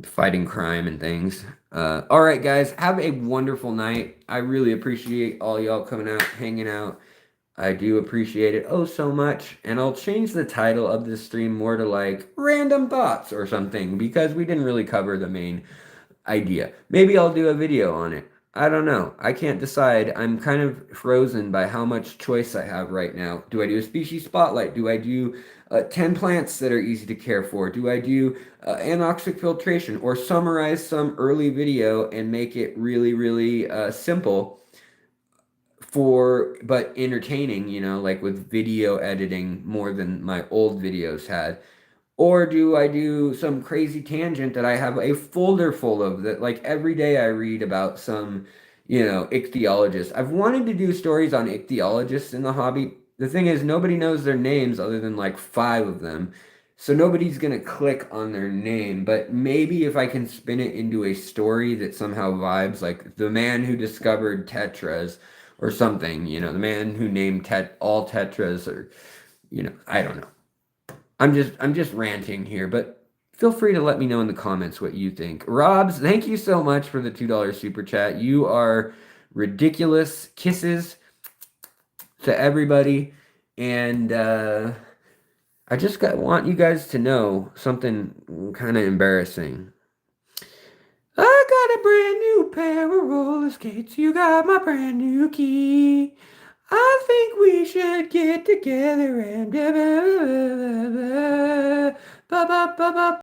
fighting crime and things. All right, guys, have a wonderful night. I really appreciate all y'all coming out, hanging out. I do appreciate it oh so much. And I'll change the title of this stream more to like random thoughts or something because we didn't really cover the main idea. Maybe I'll do a video on it. I don't know. I can't decide. I'm kind of frozen by how much choice I have right now. Do I do a species spotlight? Do I do 10 plants that are easy to care for? Do I do anoxic filtration or summarize some early video and make it really, really simple but entertaining, like with video editing more than my old videos had? Or do I do some crazy tangent that I have a folder full of that like every day I read about some, ichthyologist. I've wanted to do stories on ichthyologists in the hobby. The thing is, nobody knows their names other than like 5 of them. So nobody's going to click on their name. But maybe if I can spin it into a story that somehow vibes like the man who discovered tetras or something, the man who named all tetras or, I don't know. I'm just ranting here, but feel free to let me know in the comments what you think. Robs, thank you so much for the $2 super chat. You are ridiculous. Kisses to everybody. And I just want you guys to know something kind of embarrassing. I got a brand new pair of roller skates. You got my brand new key. I think we should get together and